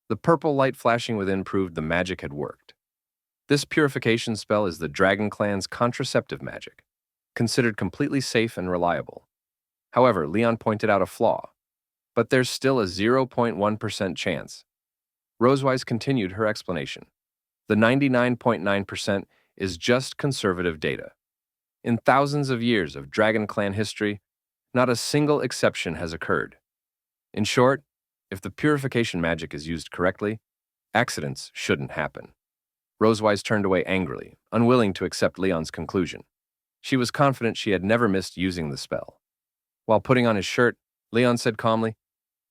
The purple light flashing within proved the magic had worked. This purification spell is the Dragon Clan's contraceptive magic, considered completely safe and reliable. However, Leon pointed out a flaw, but there's still a 0.1% chance. Rosewise continued her explanation. The 99.9% is just conservative data. In thousands of years of Dragon Clan history, not a single exception has occurred. In short, if the purification magic is used correctly, accidents shouldn't happen. Rosewise turned away angrily, unwilling to accept Leon's conclusion. She was confident she had never missed using the spell. While putting on his shirt, Leon said calmly,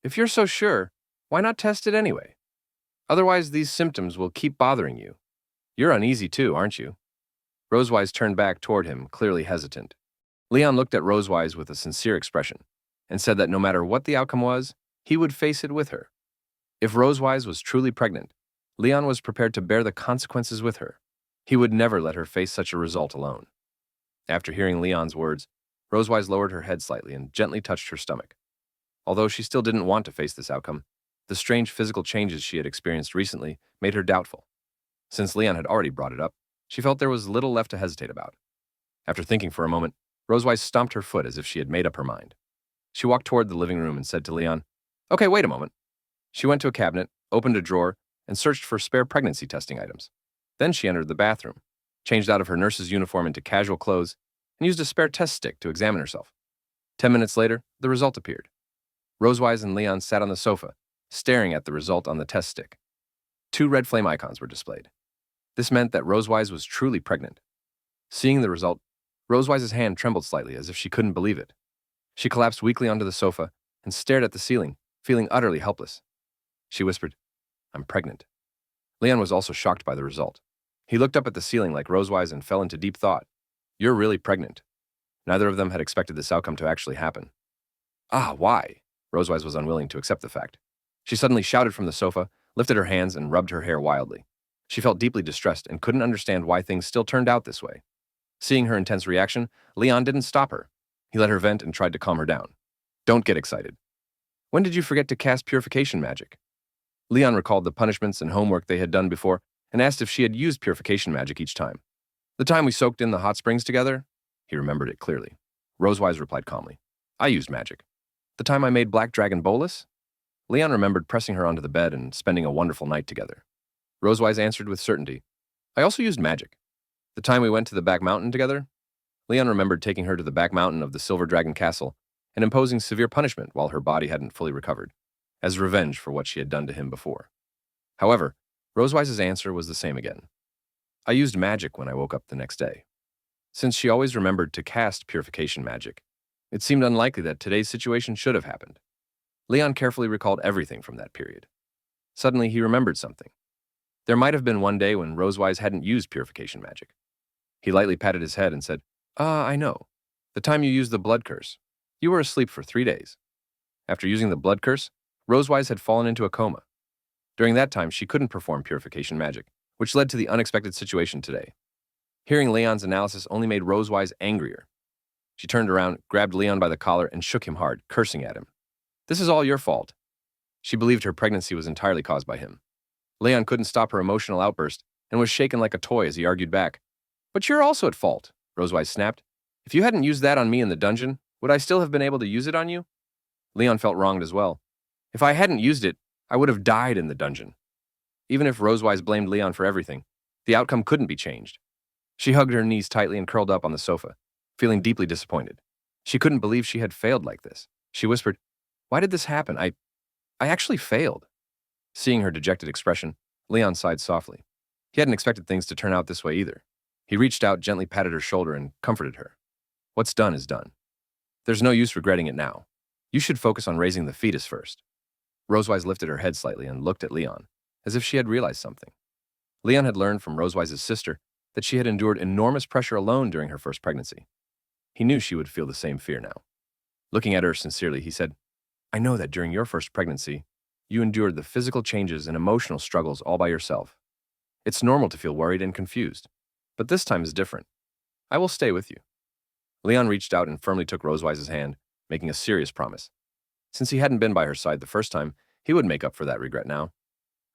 "If you're so sure, why not test it anyway? Otherwise, these symptoms will keep bothering you. You're uneasy too, aren't you?" Rosewise turned back toward him, clearly hesitant. Leon looked at Rosewise with a sincere expression and said that no matter what the outcome was, he would face it with her. If Rosewise was truly pregnant, Leon was prepared to bear the consequences with her. He would never let her face such a result alone. After hearing Leon's words, Rosewise lowered her head slightly and gently touched her stomach. Although she still didn't want to face this outcome, the strange physical changes she had experienced recently made her doubtful. Since Leon had already brought it up, she felt there was little left to hesitate about. After thinking for a moment, Rosewise stomped her foot as if she had made up her mind. She walked toward the living room and said to Leon, "Okay, wait a moment." She went to a cabinet, opened a drawer, and searched for spare pregnancy testing items. Then she entered the bathroom, changed out of her nurse's uniform into casual clothes, and used a spare test stick to examine herself. 10 minutes later, the result appeared. Rosewise and Leon sat on the sofa, staring at the result on the test stick. 2 red flame icons were displayed. This meant that Rosewise was truly pregnant. Seeing the result, Rosewise's hand trembled slightly as if she couldn't believe it. She collapsed weakly onto the sofa and stared at the ceiling, feeling utterly helpless. She whispered, "I'm pregnant." Leon was also shocked by the result. He looked up at the ceiling like Rosewise and fell into deep thought. "You're really pregnant." Neither of them had expected this outcome to actually happen. Why? Rosewise was unwilling to accept the fact. She suddenly shouted from the sofa, lifted her hands, and rubbed her hair wildly. She felt deeply distressed and couldn't understand why things still turned out this way. Seeing her intense reaction, Leon didn't stop her. He let her vent and tried to calm her down. "Don't get excited. When did you forget to cast purification magic?" Leon recalled the punishments and homework they had done before and asked if she had used purification magic each time. "The time we soaked in the hot springs together?" He remembered it clearly. Rosewise replied calmly, "I used magic." "The time I made Black Dragon bolus?" Leon remembered pressing her onto the bed and spending a wonderful night together. Rosewise answered with certainty, "I also used magic." "The time we went to the back mountain together?" Leon remembered taking her to the back mountain of the Silver Dragon Castle and imposing severe punishment while her body hadn't fully recovered, as revenge for what she had done to him before. However, Rosewise's answer was the same again. I used magic when I woke up the next day. Since she always remembered to cast purification magic, it seemed unlikely that today's situation should have happened. Leon carefully recalled everything from that period. Suddenly, he remembered something. There might have been one day when Rosewise hadn't used purification magic. He lightly patted his head and said, I know. The time you used the blood curse. You were asleep for 3 days. After using the blood curse, Rosewise had fallen into a coma. During that time, she couldn't perform purification magic, which led to the unexpected situation today. Hearing Leon's analysis only made Rosewise angrier. She turned around, grabbed Leon by the collar, and shook him hard, cursing at him. This is all your fault. She believed her pregnancy was entirely caused by him. Leon couldn't stop her emotional outburst and was shaken like a toy as he argued back. But you're also at fault, Rosewise snapped. If you hadn't used that on me in the dungeon, would I still have been able to use it on you? Leon felt wronged as well. If I hadn't used it, I would have died in the dungeon. Even if Rosewise blamed Leon for everything, the outcome couldn't be changed. She hugged her knees tightly and curled up on the sofa, feeling deeply disappointed. She couldn't believe she had failed like this. She whispered, Why did this happen? I actually failed. Seeing her dejected expression, Leon sighed softly. He hadn't expected things to turn out this way either. He reached out, gently patted her shoulder, and comforted her. What's done is done. There's no use regretting it now. You should focus on raising the fetus first. Rosewise lifted her head slightly and looked at Leon, as if she had realized something. Leon had learned from Rosewise's sister that she had endured enormous pressure alone during her first pregnancy. He knew she would feel the same fear now. Looking at her sincerely, he said, I know that during your first pregnancy, you endured the physical changes and emotional struggles all by yourself. It's normal to feel worried and confused, but this time is different. I will stay with you. Leon reached out and firmly took Rosewise's hand, making a serious promise. Since he hadn't been by her side the first time, he would make up for that regret now.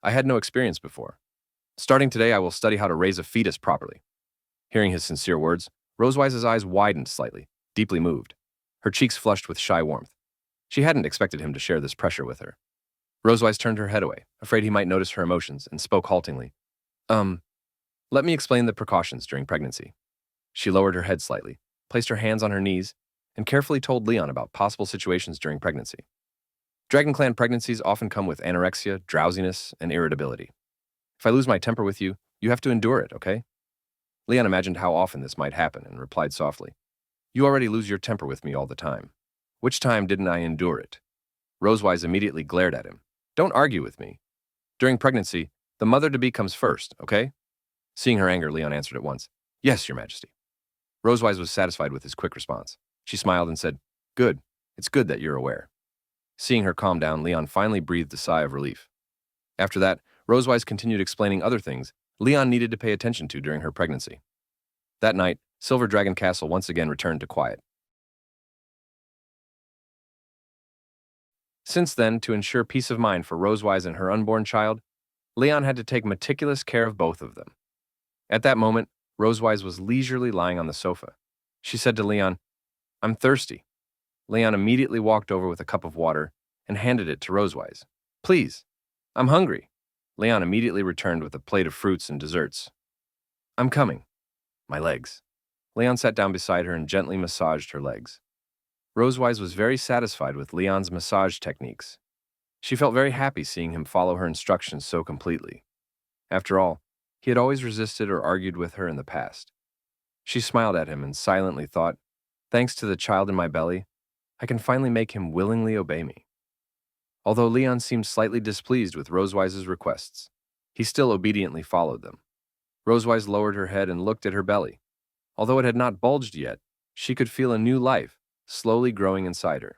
I had no experience before. Starting today, I will study how to raise a fetus properly. Hearing his sincere words, Rosewise's eyes widened slightly, deeply moved. Her cheeks flushed with shy warmth. She hadn't expected him to share this pressure with her. Rosewise turned her head away, afraid he might notice her emotions, and spoke haltingly. Let me explain the precautions during pregnancy. She lowered her head slightly, placed her hands on her knees, and carefully told Leon about possible situations during pregnancy. Dragon Clan pregnancies often come with anorexia, drowsiness, and irritability. If I lose my temper with you, you have to endure it, okay? Leon imagined how often this might happen and replied softly, You already lose your temper with me all the time. Which time didn't I endure it? Rosewise immediately glared at him. Don't argue with me. During pregnancy, the mother-to-be comes first, okay? Seeing her anger, Leon answered at once, Yes, Your Majesty. Rosewise was satisfied with his quick response. She smiled and said, Good. It's good that you're aware. Seeing her calm down, Leon finally breathed a sigh of relief. After that, Rosewise continued explaining other things Leon needed to pay attention to during her pregnancy. That night, Silver Dragon Castle once again returned to quiet. Since then, to ensure peace of mind for Rosewise and her unborn child, Leon had to take meticulous care of both of them. At that moment, Rosewise was leisurely lying on the sofa. She said to Leon, I'm thirsty. Leon immediately walked over with a cup of water and handed it to Rosewise. Please, I'm hungry. Leon immediately returned with a plate of fruits and desserts. I'm coming. My legs. Leon sat down beside her and gently massaged her legs. Rosewise was very satisfied with Leon's massage techniques. She felt very happy seeing him follow her instructions so completely. After all, he had always resisted or argued with her in the past. She smiled at him and silently thought, Thanks to the child in my belly, I can finally make him willingly obey me. Although Leon seemed slightly displeased with Rosewise's requests, he still obediently followed them. Rosewise lowered her head and looked at her belly. Although it had not bulged yet, she could feel a new life slowly growing inside her.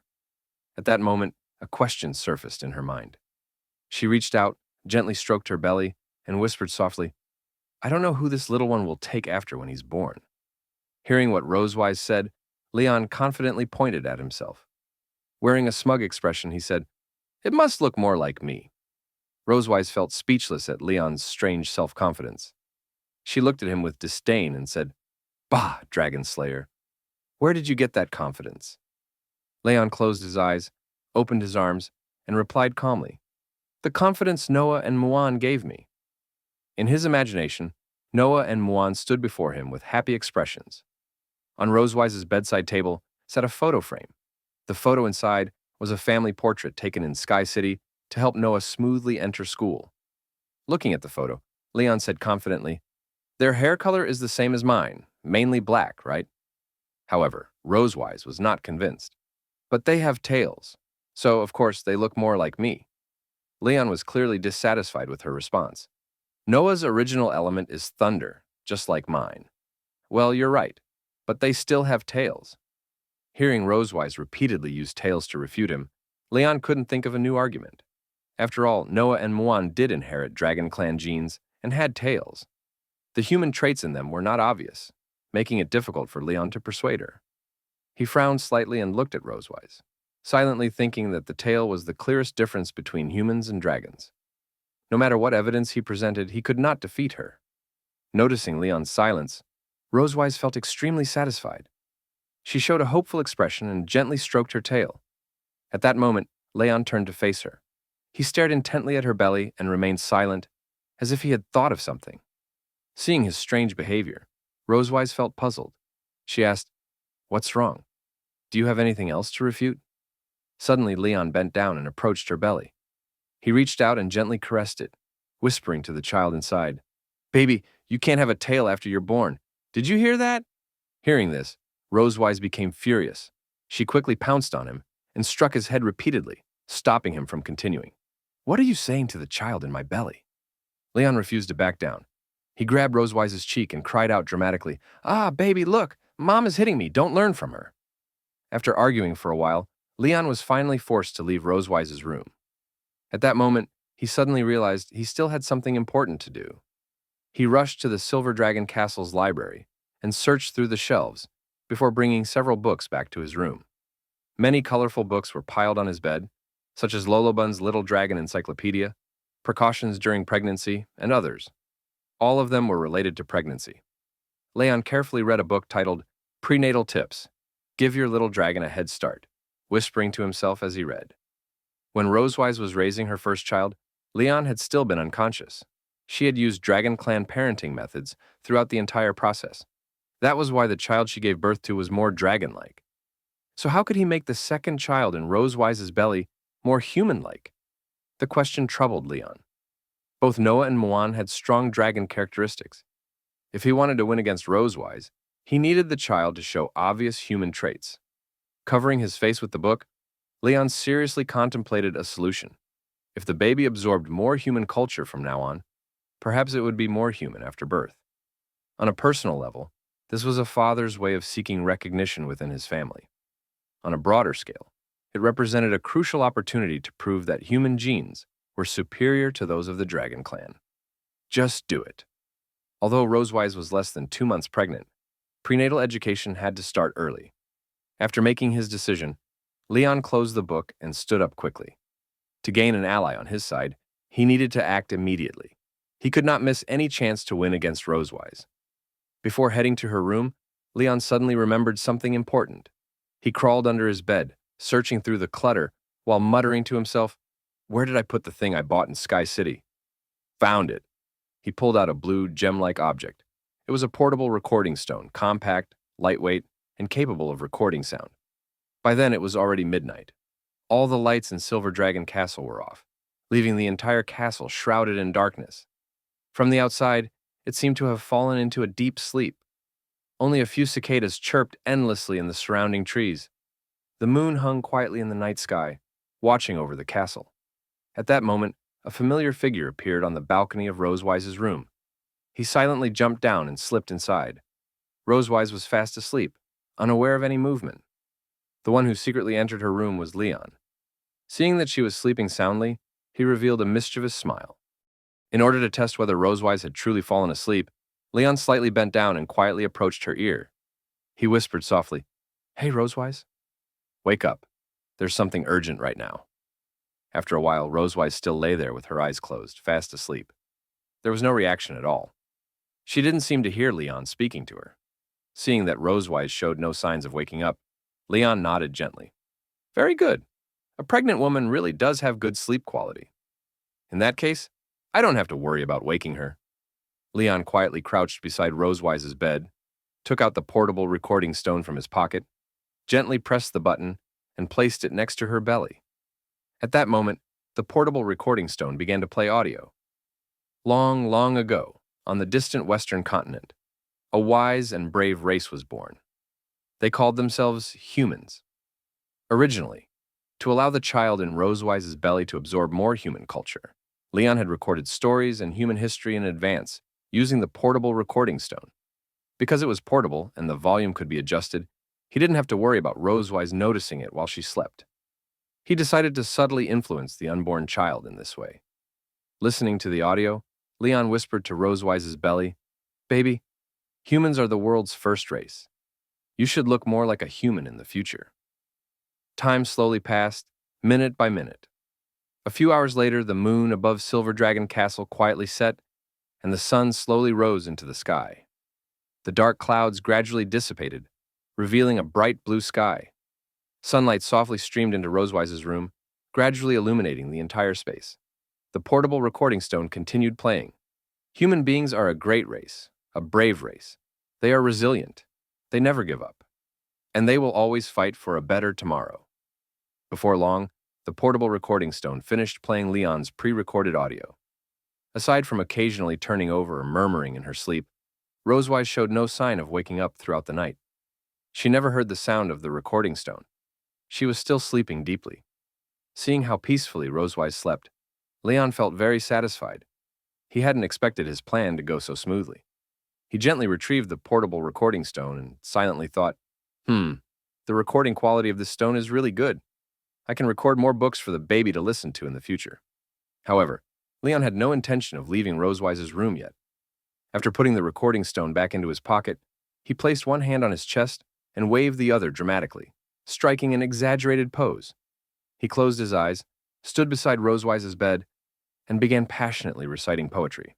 At that moment, a question surfaced in her mind. She reached out, gently stroked her belly, and whispered softly, I don't know who this little one will take after when he's born. Hearing what Rosewise said, Leon confidently pointed at himself. Wearing a smug expression, he said, It must look more like me. Rosewise felt speechless at Leon's strange self-confidence. She looked at him with disdain and said, Bah, Dragon Slayer. Where did you get that confidence? Leon closed his eyes, opened his arms, and replied calmly, The confidence Noah and Moana gave me. In his imagination, Noah and Moana stood before him with happy expressions. On Rosewise's bedside table sat a photo frame. The photo inside was a family portrait taken in Sky City to help Noah smoothly enter school. Looking at the photo, Leon said confidently, "Their hair color is the same as mine, mainly black, right?" However, Rosewise was not convinced. "But they have tails, so of course they look more like me." Leon was clearly dissatisfied with her response. "Noah's original element is thunder, just like mine." "Well, you're right, but they still have tails." Hearing Rosewise repeatedly use tails to refute him, Leon couldn't think of a new argument. After all, Noah and Moana did inherit Dragon Clan genes and had tails. The human traits in them were not obvious, making it difficult for Leon to persuade her. He frowned slightly and looked at Rosewise, silently thinking that the tail was the clearest difference between humans and dragons. No matter what evidence he presented, he could not defeat her. Noticing Leon's silence, Rosewise felt extremely satisfied. She showed a hopeful expression and gently stroked her tail. At that moment, Leon turned to face her. He stared intently at her belly and remained silent, as if he had thought of something. Seeing his strange behavior, Rosewise felt puzzled. She asked, "What's wrong? Do you have anything else to refute?" Suddenly, Leon bent down and approached her belly. He reached out and gently caressed it, whispering to the child inside, "Baby, you can't have a tail after you're born. Did you hear that?" Hearing this, Rosewise became furious. She quickly pounced on him and struck his head repeatedly, stopping him from continuing. "What are you saying to the child in my belly?" Leon refused to back down. He grabbed Rosewise's cheek and cried out dramatically, "Ah, baby, look! Mom is hitting me! Don't learn from her!" After arguing for a while, Leon was finally forced to leave Rosewise's room. At that moment, he suddenly realized he still had something important to do. He rushed to the Silver Dragon Castle's library and searched through the shelves before bringing several books back to his room. Many colorful books were piled on his bed, such as Lolobun's Little Dragon Encyclopedia, Precautions During Pregnancy, and others. All of them were related to pregnancy. Leon carefully read a book titled Prenatal Tips, Give Your Little Dragon a Head Start, whispering to himself as he read. When Rosewise was raising her first child, Leon had still been unconscious. She had used Dragon Clan parenting methods throughout the entire process. That was why the child she gave birth to was more dragon-like. So how could he make the second child in Rosewise's belly more human-like? The question troubled Leon. Both Noah and Moana had strong dragon characteristics. If he wanted to win against Rosewise, he needed the child to show obvious human traits. Covering his face with the book, Leon seriously contemplated a solution. If the baby absorbed more human culture from now on, perhaps it would be more human after birth. On a personal level, this was a father's way of seeking recognition within his family. On a broader scale, it represented a crucial opportunity to prove that human genes were superior to those of the Dragon Clan. Just do it. Although Rosewise was less than 2 months pregnant, prenatal education had to start early. After making his decision, Leon closed the book and stood up quickly. To gain an ally on his side, he needed to act immediately. He could not miss any chance to win against Rosewise. Before heading to her room, Leon suddenly remembered something important. He crawled under his bed, searching through the clutter, while muttering to himself, "Where did I put the thing I bought in Sky City?" Found it. He pulled out a blue, gem-like object. It was a portable recording stone, compact, lightweight, and capable of recording sound. By then, it was already midnight. All the lights in Silver Dragon Castle were off, leaving the entire castle shrouded in darkness. From the outside, it seemed to have fallen into a deep sleep. Only a few cicadas chirped endlessly in the surrounding trees. The moon hung quietly in the night sky, watching over the castle. At that moment, a familiar figure appeared on the balcony of Rosewise's room. He silently jumped down and slipped inside. Rosewise was fast asleep, unaware of any movement. The one who secretly entered her room was Leon. Seeing that she was sleeping soundly, he revealed a mischievous smile. In order to test whether Rosewise had truly fallen asleep, Leon slightly bent down and quietly approached her ear. He whispered softly, "Hey, Rosewise. Wake up. There's something urgent right now." After a while, Rosewise still lay there with her eyes closed, fast asleep. There was no reaction at all. She didn't seem to hear Leon speaking to her. Seeing that Rosewise showed no signs of waking up, Leon nodded gently. "Very good. A pregnant woman really does have good sleep quality. In that case, I don't have to worry about waking her." Leon quietly crouched beside Rosewise's bed, took out the portable recording stone from his pocket, gently pressed the button, and placed it next to her belly. At that moment, the portable recording stone began to play audio. Long, long ago, on the distant western continent, a wise and brave race was born. They called themselves humans. Originally, to allow the child in Rosewise's belly to absorb more human culture, Leon had recorded stories and human history in advance using the portable recording stone. Because it was portable and the volume could be adjusted, he didn't have to worry about Rosewise noticing it while she slept. He decided to subtly influence the unborn child in this way. Listening to the audio, Leon whispered to Rosewise's belly, "Baby, humans are the world's first race. You should look more like a human in the future." Time slowly passed, minute by minute. A few hours later, the moon above Silver Dragon Castle quietly set, and the sun slowly rose into the sky. The dark clouds gradually dissipated, revealing a bright blue sky. Sunlight softly streamed into Rosewise's room, gradually illuminating the entire space. The portable recording stone continued playing. Human beings are a great race, a brave race. They are resilient. They never give up. And they will always fight for a better tomorrow. Before long, the portable recording stone finished playing Leon's pre-recorded audio. Aside from occasionally turning over or murmuring in her sleep, Rosewise showed no sign of waking up throughout the night. She never heard the sound of the recording stone. She was still sleeping deeply. Seeing how peacefully Rosewise slept, Leon felt very satisfied. He hadn't expected his plan to go so smoothly. He gently retrieved the portable recording stone and silently thought, the recording quality of this stone is really good. I can record more books for the baby to listen to in the future. However, Leon had no intention of leaving Rosewise's room yet. After putting the recording stone back into his pocket, he placed one hand on his chest and waved the other dramatically, striking an exaggerated pose. He closed his eyes, stood beside Rosewise's bed, and began passionately reciting poetry.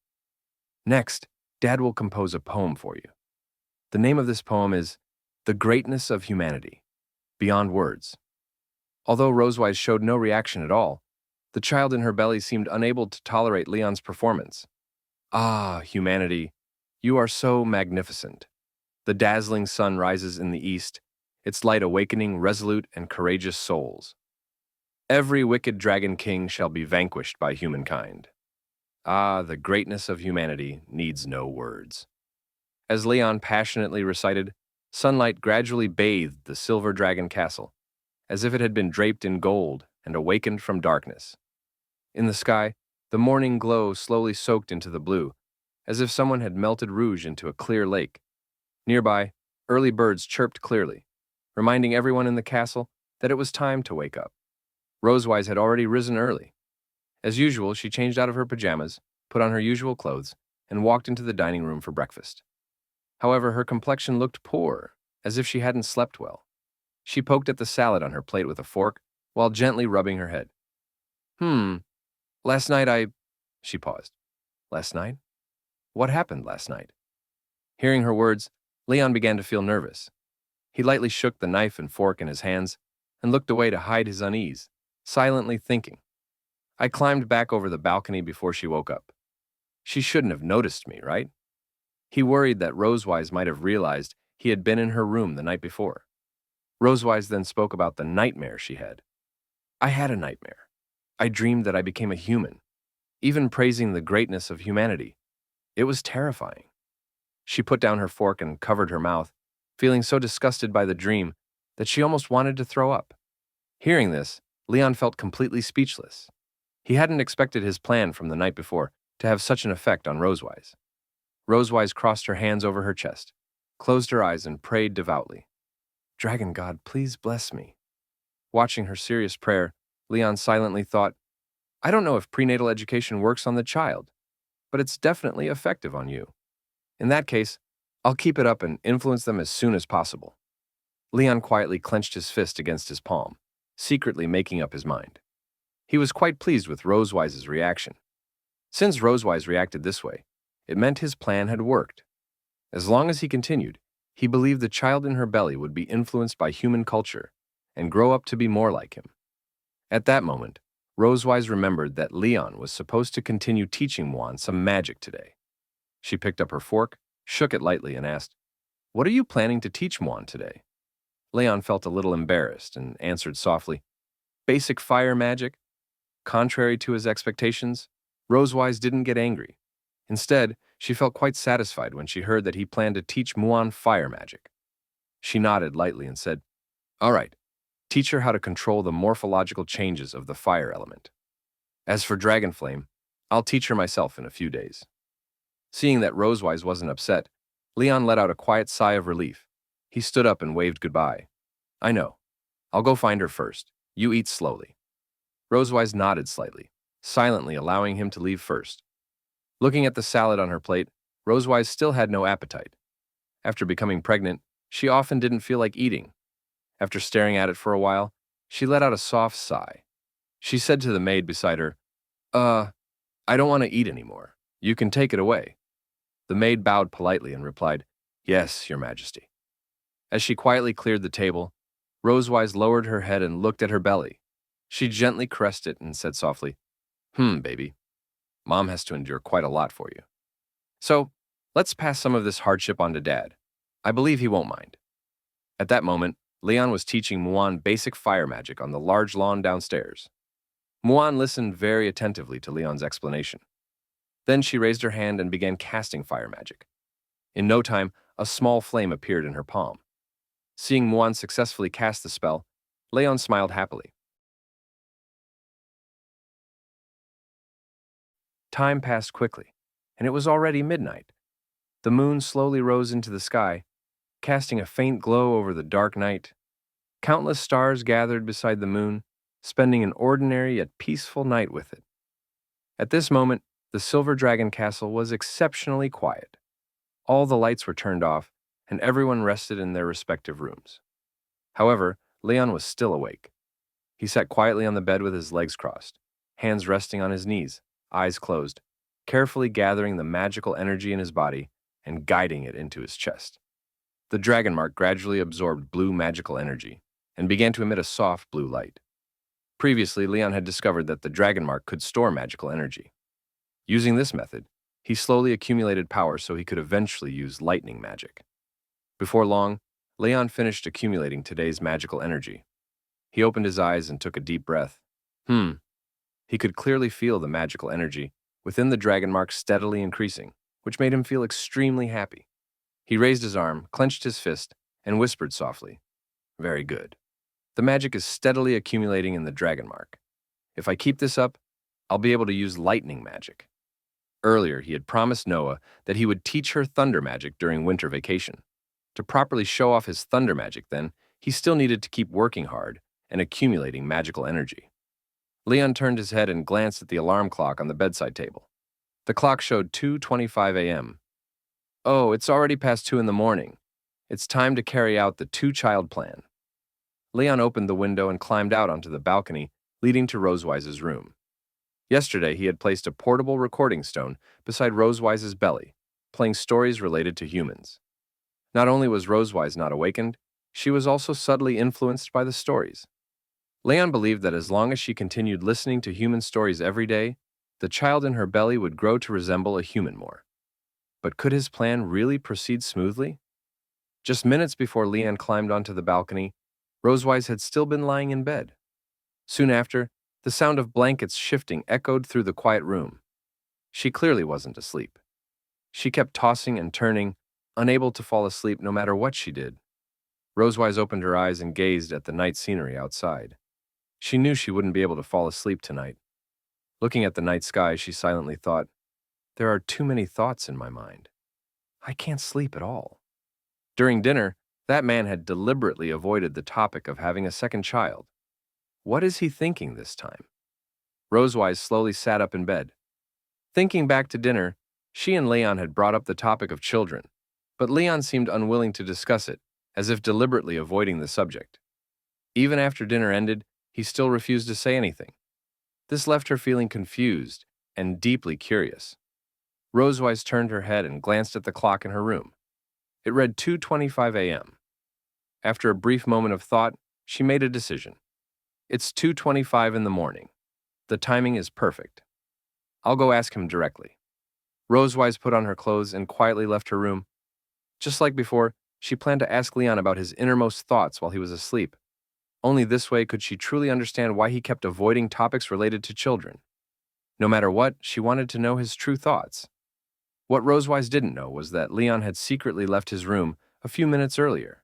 "Next, Dad will compose a poem for you. The name of this poem is The Greatness of Humanity, Beyond Words." Although Rosewise showed no reaction at all, the child in her belly seemed unable to tolerate Leon's performance. "Ah, humanity, you are so magnificent. The dazzling sun rises in the east, its light awakening resolute and courageous souls. Every wicked dragon king shall be vanquished by humankind. Ah, the greatness of humanity needs no words." As Leon passionately recited, sunlight gradually bathed the Silver Dragon Castle, as if it had been draped in gold and awakened from darkness. In the sky, the morning glow slowly soaked into the blue, as if someone had melted rouge into a clear lake. Nearby, early birds chirped clearly, reminding everyone in the castle that it was time to wake up. Rosewise had already risen early. As usual, she changed out of her pajamas, put on her usual clothes, and walked into the dining room for breakfast. However, her complexion looked poor, as if she hadn't slept well. She poked at the salad on her plate with a fork, while gently rubbing her head. Last night She paused. Last night? What happened last night? Hearing her words, Leon began to feel nervous. He lightly shook the knife and fork in his hands and looked away to hide his unease, silently thinking. I climbed back over the balcony before she woke up. She shouldn't have noticed me, right? He worried that Rosewise might have realized he had been in her room the night before. Rosewise then spoke about the nightmare she had. I had a nightmare. I dreamed that I became a human, even praising the greatness of humanity. It was terrifying. She put down her fork and covered her mouth, feeling so disgusted by the dream that she almost wanted to throw up. Hearing this, Leon felt completely speechless. He hadn't expected his plan from the night before to have such an effect on Rosewise. Rosewise crossed her hands over her chest, closed her eyes, and prayed devoutly. Dragon God, please bless me. Watching her serious prayer, Leon silently thought, I don't know if prenatal education works on the child, but it's definitely effective on you. In that case, I'll keep it up and influence them as soon as possible. Leon quietly clenched his fist against his palm, secretly making up his mind. He was quite pleased with Rosewise's reaction. Since Rosewise reacted this way, it meant his plan had worked. As long as he continued, he believed the child in her belly would be influenced by human culture and grow up to be more like him. At that moment, Rosewise remembered that Leon was supposed to continue teaching Moana some magic today. She picked up her fork, shook it lightly, and asked, What are you planning to teach Moana today? Leon felt a little embarrassed and answered softly, Basic fire magic. Contrary to his expectations, Rosewise didn't get angry. Instead, she felt quite satisfied when she heard that he planned to teach Muan fire magic. She nodded lightly and said, "All right, teach her how to control the morphological changes of the fire element. As for Dragon Flame, I'll teach her myself in a few days." Seeing that Rosewise wasn't upset, Leon let out a quiet sigh of relief. He stood up and waved goodbye. "I know. I'll go find her first. You eat slowly." Rosewise nodded slightly, silently allowing him to leave first. Looking at the salad on her plate, Rosewise still had no appetite. After becoming pregnant, she often didn't feel like eating. After staring at it for a while, she let out a soft sigh. She said to the maid beside her, I don't want to eat anymore. You can take it away." The maid bowed politely and replied, "Yes, Your Majesty." As she quietly cleared the table, Rosewise lowered her head and looked at her belly. She gently caressed it and said softly, Baby, Mom has to endure quite a lot for you. So, let's pass some of this hardship on to Dad. I believe he won't mind." At that moment, Leon was teaching Muan basic fire magic on the large lawn downstairs. Muan listened very attentively to Leon's explanation. Then she raised her hand and began casting fire magic. In no time, a small flame appeared in her palm. Seeing Muan successfully cast the spell, Leon smiled happily. Time passed quickly, and it was already midnight. The moon slowly rose into the sky, casting a faint glow over the dark night. Countless stars gathered beside the moon, spending an ordinary yet peaceful night with it. At this moment, the Silver Dragon Castle was exceptionally quiet. All the lights were turned off, and everyone rested in their respective rooms. However, Leon was still awake. He sat quietly on the bed with his legs crossed, hands resting on his knees, eyes closed, carefully gathering the magical energy in his body and guiding it into his chest. The dragon mark gradually absorbed blue magical energy and began to emit a soft blue light. Previously, Leon had discovered that the dragon mark could store magical energy. Using this method, he slowly accumulated power so he could eventually use lightning magic. Before long, Leon finished accumulating today's magical energy. He opened his eyes and took a deep breath. He could clearly feel the magical energy within the dragon mark steadily increasing, which made him feel extremely happy. He raised his arm, clenched his fist, and whispered softly, "Very good. The magic is steadily accumulating in the dragon mark. If I keep this up, I'll be able to use lightning magic." Earlier, he had promised Noah that he would teach her thunder magic during winter vacation. To properly show off his thunder magic, then, he still needed to keep working hard and accumulating magical energy. Leon turned his head and glanced at the alarm clock on the bedside table. The clock showed 2:25 a.m. "Oh, it's already past 2 in the morning. It's time to carry out the two-child plan." Leon opened the window and climbed out onto the balcony leading to Rosewise's room. Yesterday, he had placed a portable recording stone beside Rosewise's belly, playing stories related to humans. Not only was Rosewise not awakened, she was also subtly influenced by the stories. Leon believed that as long as she continued listening to human stories every day, the child in her belly would grow to resemble a human more. But could his plan really proceed smoothly? Just minutes before Leon climbed onto the balcony, Rosewise had still been lying in bed. Soon after, the sound of blankets shifting echoed through the quiet room. She clearly wasn't asleep. She kept tossing and turning, unable to fall asleep no matter what she did. Rosewise opened her eyes and gazed at the night scenery outside. She knew she wouldn't be able to fall asleep tonight. Looking at the night sky, she silently thought, "There are too many thoughts in my mind. I can't sleep at all." During dinner, that man had deliberately avoided the topic of having a second child. What is he thinking this time? Rosewise slowly sat up in bed. Thinking back to dinner, she and Leon had brought up the topic of children, but Leon seemed unwilling to discuss it, as if deliberately avoiding the subject. Even after dinner ended, he still refused to say anything. This left her feeling confused and deeply curious. Rosewise turned her head and glanced at the clock in her room. It read 2:25 a.m. After a brief moment of thought, she made a decision. It's 2:25 in the morning. The timing is perfect. I'll go ask him directly. Rosewise put on her clothes and quietly left her room. Just like before, she planned to ask Leon about his innermost thoughts while he was asleep. Only this way could she truly understand why he kept avoiding topics related to children. No matter what, she wanted to know his true thoughts. What Rosewise didn't know was that Leon had secretly left his room a few minutes earlier.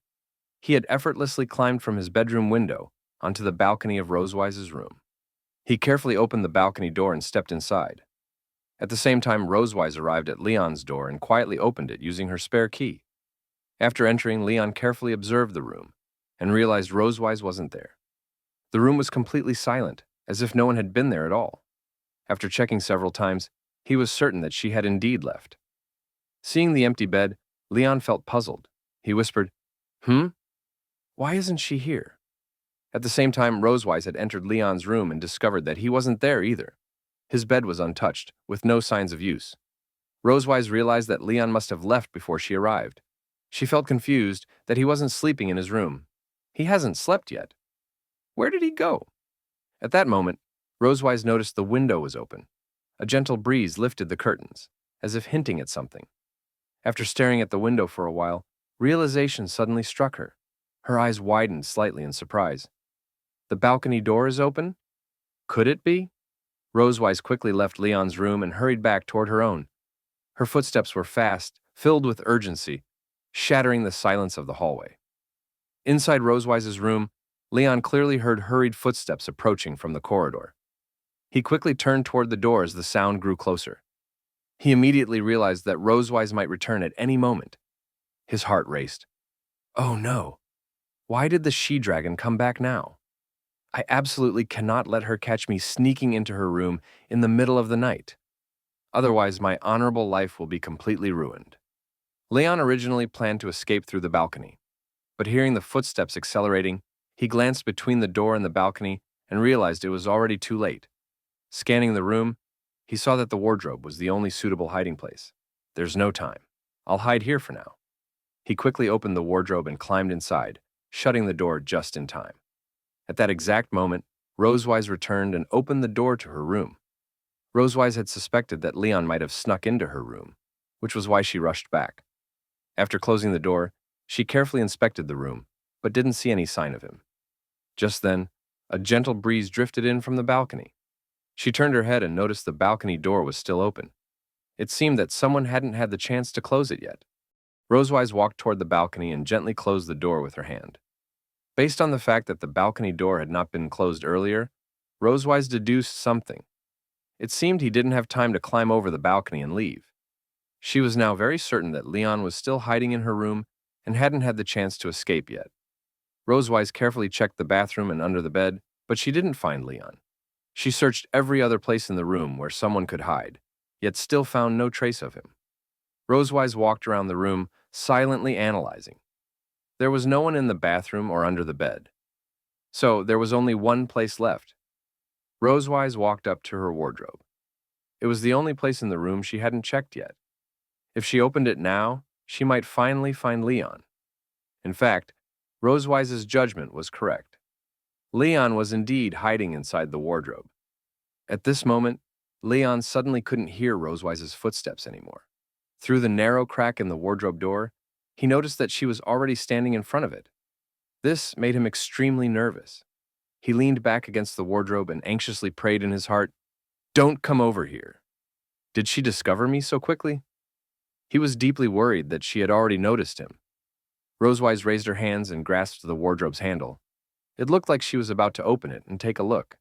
He had effortlessly climbed from his bedroom window onto the balcony of Rosewise's room. He carefully opened the balcony door and stepped inside. At the same time, Rosewise arrived at Leon's door and quietly opened it using her spare key. After entering, Leon carefully observed the room and realized Rosewise wasn't there. The room was completely silent, as if no one had been there at all. After checking several times, he was certain that she had indeed left. Seeing the empty bed, Leon felt puzzled. He whispered, Why isn't she here?" At the same time, Rosewise had entered Leon's room and discovered that he wasn't there either. His bed was untouched, with no signs of use. Rosewise realized that Leon must have left before she arrived. She felt confused that he wasn't sleeping in his room. He hasn't slept yet. Where did he go? At that moment, Rosewise noticed the window was open. A gentle breeze lifted the curtains, as if hinting at something. After staring at the window for a while, realization suddenly struck her. Her eyes widened slightly in surprise. The balcony door is open? Could it be? Rosewise quickly left Leon's room and hurried back toward her own. Her footsteps were fast, filled with urgency, shattering the silence of the hallway. Inside Rosewise's room, Leon clearly heard hurried footsteps approaching from the corridor. He quickly turned toward the door as the sound grew closer. He immediately realized that Rosewise might return at any moment. His heart raced. Oh no! Why did the she-dragon come back now? I absolutely cannot let her catch me sneaking into her room in the middle of the night. Otherwise, my honorable life will be completely ruined. Leon originally planned to escape through the balcony, but hearing the footsteps accelerating, he glanced between the door and the balcony and realized it was already too late. Scanning the room, he saw that the wardrobe was the only suitable hiding place. There's no time. I'll hide here for now. He quickly opened the wardrobe and climbed inside, shutting the door just in time. At that exact moment, Rosewise returned and opened the door to her room. Rosewise had suspected that Leon might have snuck into her room, which was why she rushed back. After closing the door, she carefully inspected the room, but didn't see any sign of him. Just then, a gentle breeze drifted in from the balcony. She turned her head and noticed the balcony door was still open. It seemed that someone hadn't had the chance to close it yet. Rosewise walked toward the balcony and gently closed the door with her hand. Based on the fact that the balcony door had not been closed earlier, Rosewise deduced something. It seemed he didn't have time to climb over the balcony and leave. She was now very certain that Leon was still hiding in her room and hadn't had the chance to escape yet. Rosewise carefully checked the bathroom and under the bed, but she didn't find Leon. She searched every other place in the room where someone could hide, yet still found no trace of him. Rosewise walked around the room, silently analyzing. There was no one in the bathroom or under the bed. So there was only one place left. Rosewise walked up to her wardrobe. It was the only place in the room she hadn't checked yet. If she opened it now, she might finally find Leon. In fact, Rosewise's judgment was correct. Leon was indeed hiding inside the wardrobe. At this moment, Leon suddenly couldn't hear Rosewise's footsteps anymore. Through the narrow crack in the wardrobe door, he noticed that she was already standing in front of it. This made him extremely nervous. He leaned back against the wardrobe and anxiously prayed in his heart, "Don't come over here." Did she discover me so quickly? He was deeply worried that she had already noticed him. Rosewise raised her hands and grasped the wardrobe's handle. It looked like she was about to open it and take a look.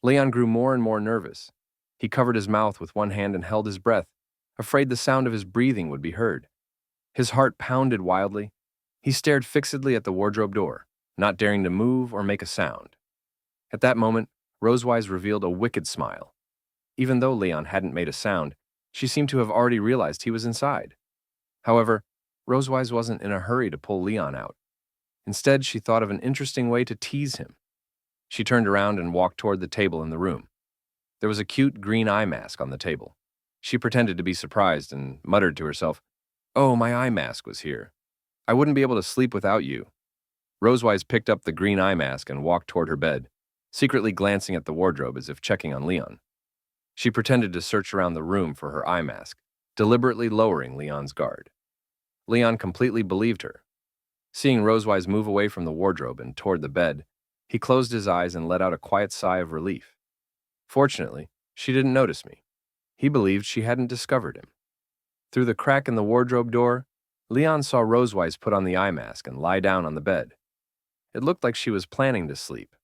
Leon grew more and more nervous. He covered his mouth with one hand and held his breath, afraid the sound of his breathing would be heard. His heart pounded wildly. He stared fixedly at the wardrobe door, not daring to move or make a sound. At that moment, Rosewise revealed a wicked smile. Even though Leon hadn't made a sound, she seemed to have already realized he was inside. However, Rosewise wasn't in a hurry to pull Leon out. Instead, she thought of an interesting way to tease him. She turned around and walked toward the table in the room. There was a cute green eye mask on the table. She pretended to be surprised and muttered to herself, "Oh, my eye mask was here. I wouldn't be able to sleep without you." Rosewise picked up the green eye mask and walked toward her bed, secretly glancing at the wardrobe as if checking on Leon. She pretended to search around the room for her eye mask, deliberately lowering Leon's guard. Leon completely believed her. Seeing Rosewise move away from the wardrobe and toward the bed, he closed his eyes and let out a quiet sigh of relief. Fortunately, she didn't notice me. He believed she hadn't discovered him. Through the crack in the wardrobe door, Leon saw Rosewise put on the eye mask and lie down on the bed. It looked like she was planning to sleep.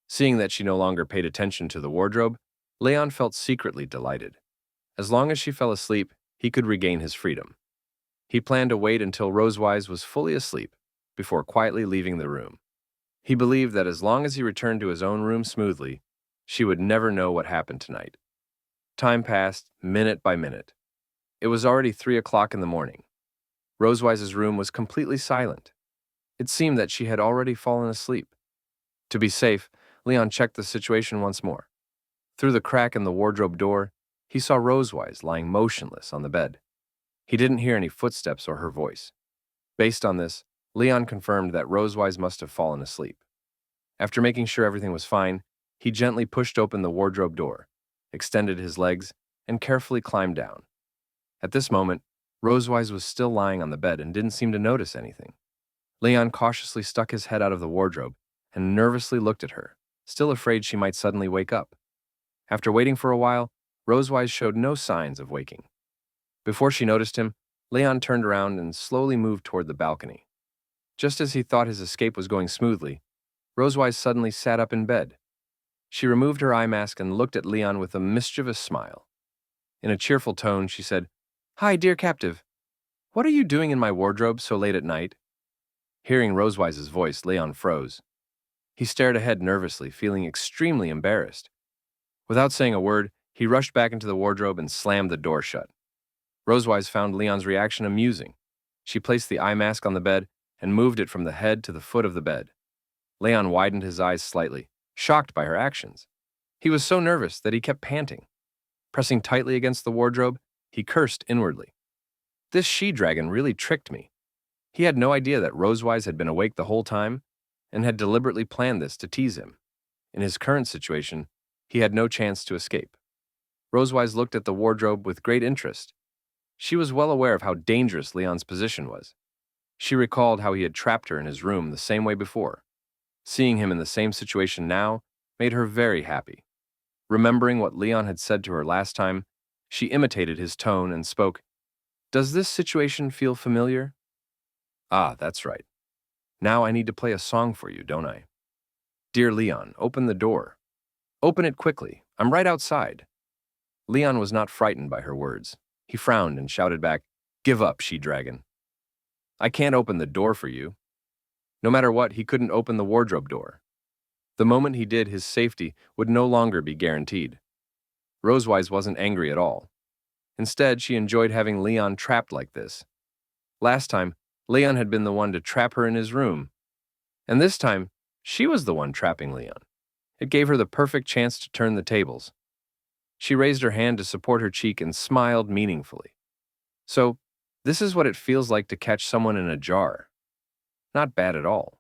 Seeing that she no longer paid attention to the wardrobe, Leon felt secretly delighted. As long as she fell asleep, he could regain his freedom. He planned to wait until Rosewise was fully asleep before quietly leaving the room. He believed that as long as he returned to his own room smoothly, she would never know what happened tonight. Time passed, minute by minute. It was already 3 o'clock in the morning. Rosewise's room was completely silent. It seemed that she had already fallen asleep. To be safe, Leon checked the situation once more. Through the crack in the wardrobe door, he saw Rosewise lying motionless on the bed. He didn't hear any footsteps or her voice. Based on this, Leon confirmed that Rosewise must have fallen asleep. After making sure everything was fine, he gently pushed open the wardrobe door, extended his legs, and carefully climbed down. At this moment, Rosewise was still lying on the bed and didn't seem to notice anything. Leon cautiously stuck his head out of the wardrobe and nervously looked at her, still afraid she might suddenly wake up. After waiting for a while, Rosewise showed no signs of waking. Before she noticed him, Leon turned around and slowly moved toward the balcony. Just as he thought his escape was going smoothly, Rosewise suddenly sat up in bed. She removed her eye mask and looked at Leon with a mischievous smile. In a cheerful tone, she said, "Hi, dear captive. What are you doing in my wardrobe so late at night?" Hearing Rosewise's voice, Leon froze. He stared ahead nervously, feeling extremely embarrassed. Without saying a word, he rushed back into the wardrobe and slammed the door shut. Rosewise found Leon's reaction amusing. She placed the eye mask on the bed and moved it from the head to the foot of the bed. Leon widened his eyes slightly, shocked by her actions. He was so nervous that he kept panting. Pressing tightly against the wardrobe, he cursed inwardly. This she-dragon really tricked me. He had no idea that Rosewise had been awake the whole time and had deliberately planned this to tease him. In his current situation, he had no chance to escape. Rosewise looked at the wardrobe with great interest. She was well aware of how dangerous Leon's position was. She recalled how he had trapped her in his room the same way before. Seeing him in the same situation now made her very happy. Remembering what Leon had said to her last time, she imitated his tone and spoke, "Does this situation feel familiar?" "Ah, that's right. Now I need to play a song for you, don't I? Dear Leon, open the door. Open it quickly. I'm right outside." Leon was not frightened by her words. He frowned and shouted back, "Give up, she-dragon. I can't open the door for you." No matter what, he couldn't open the wardrobe door. The moment he did, his safety would no longer be guaranteed. Rosewise wasn't angry at all. Instead, she enjoyed having Leon trapped like this. Last time, Leon had been the one to trap her in his room. And this time, she was the one trapping Leon. It gave her the perfect chance to turn the tables. She raised her hand to support her cheek and smiled meaningfully. So, this is what it feels like to catch someone in a jar. Not bad at all.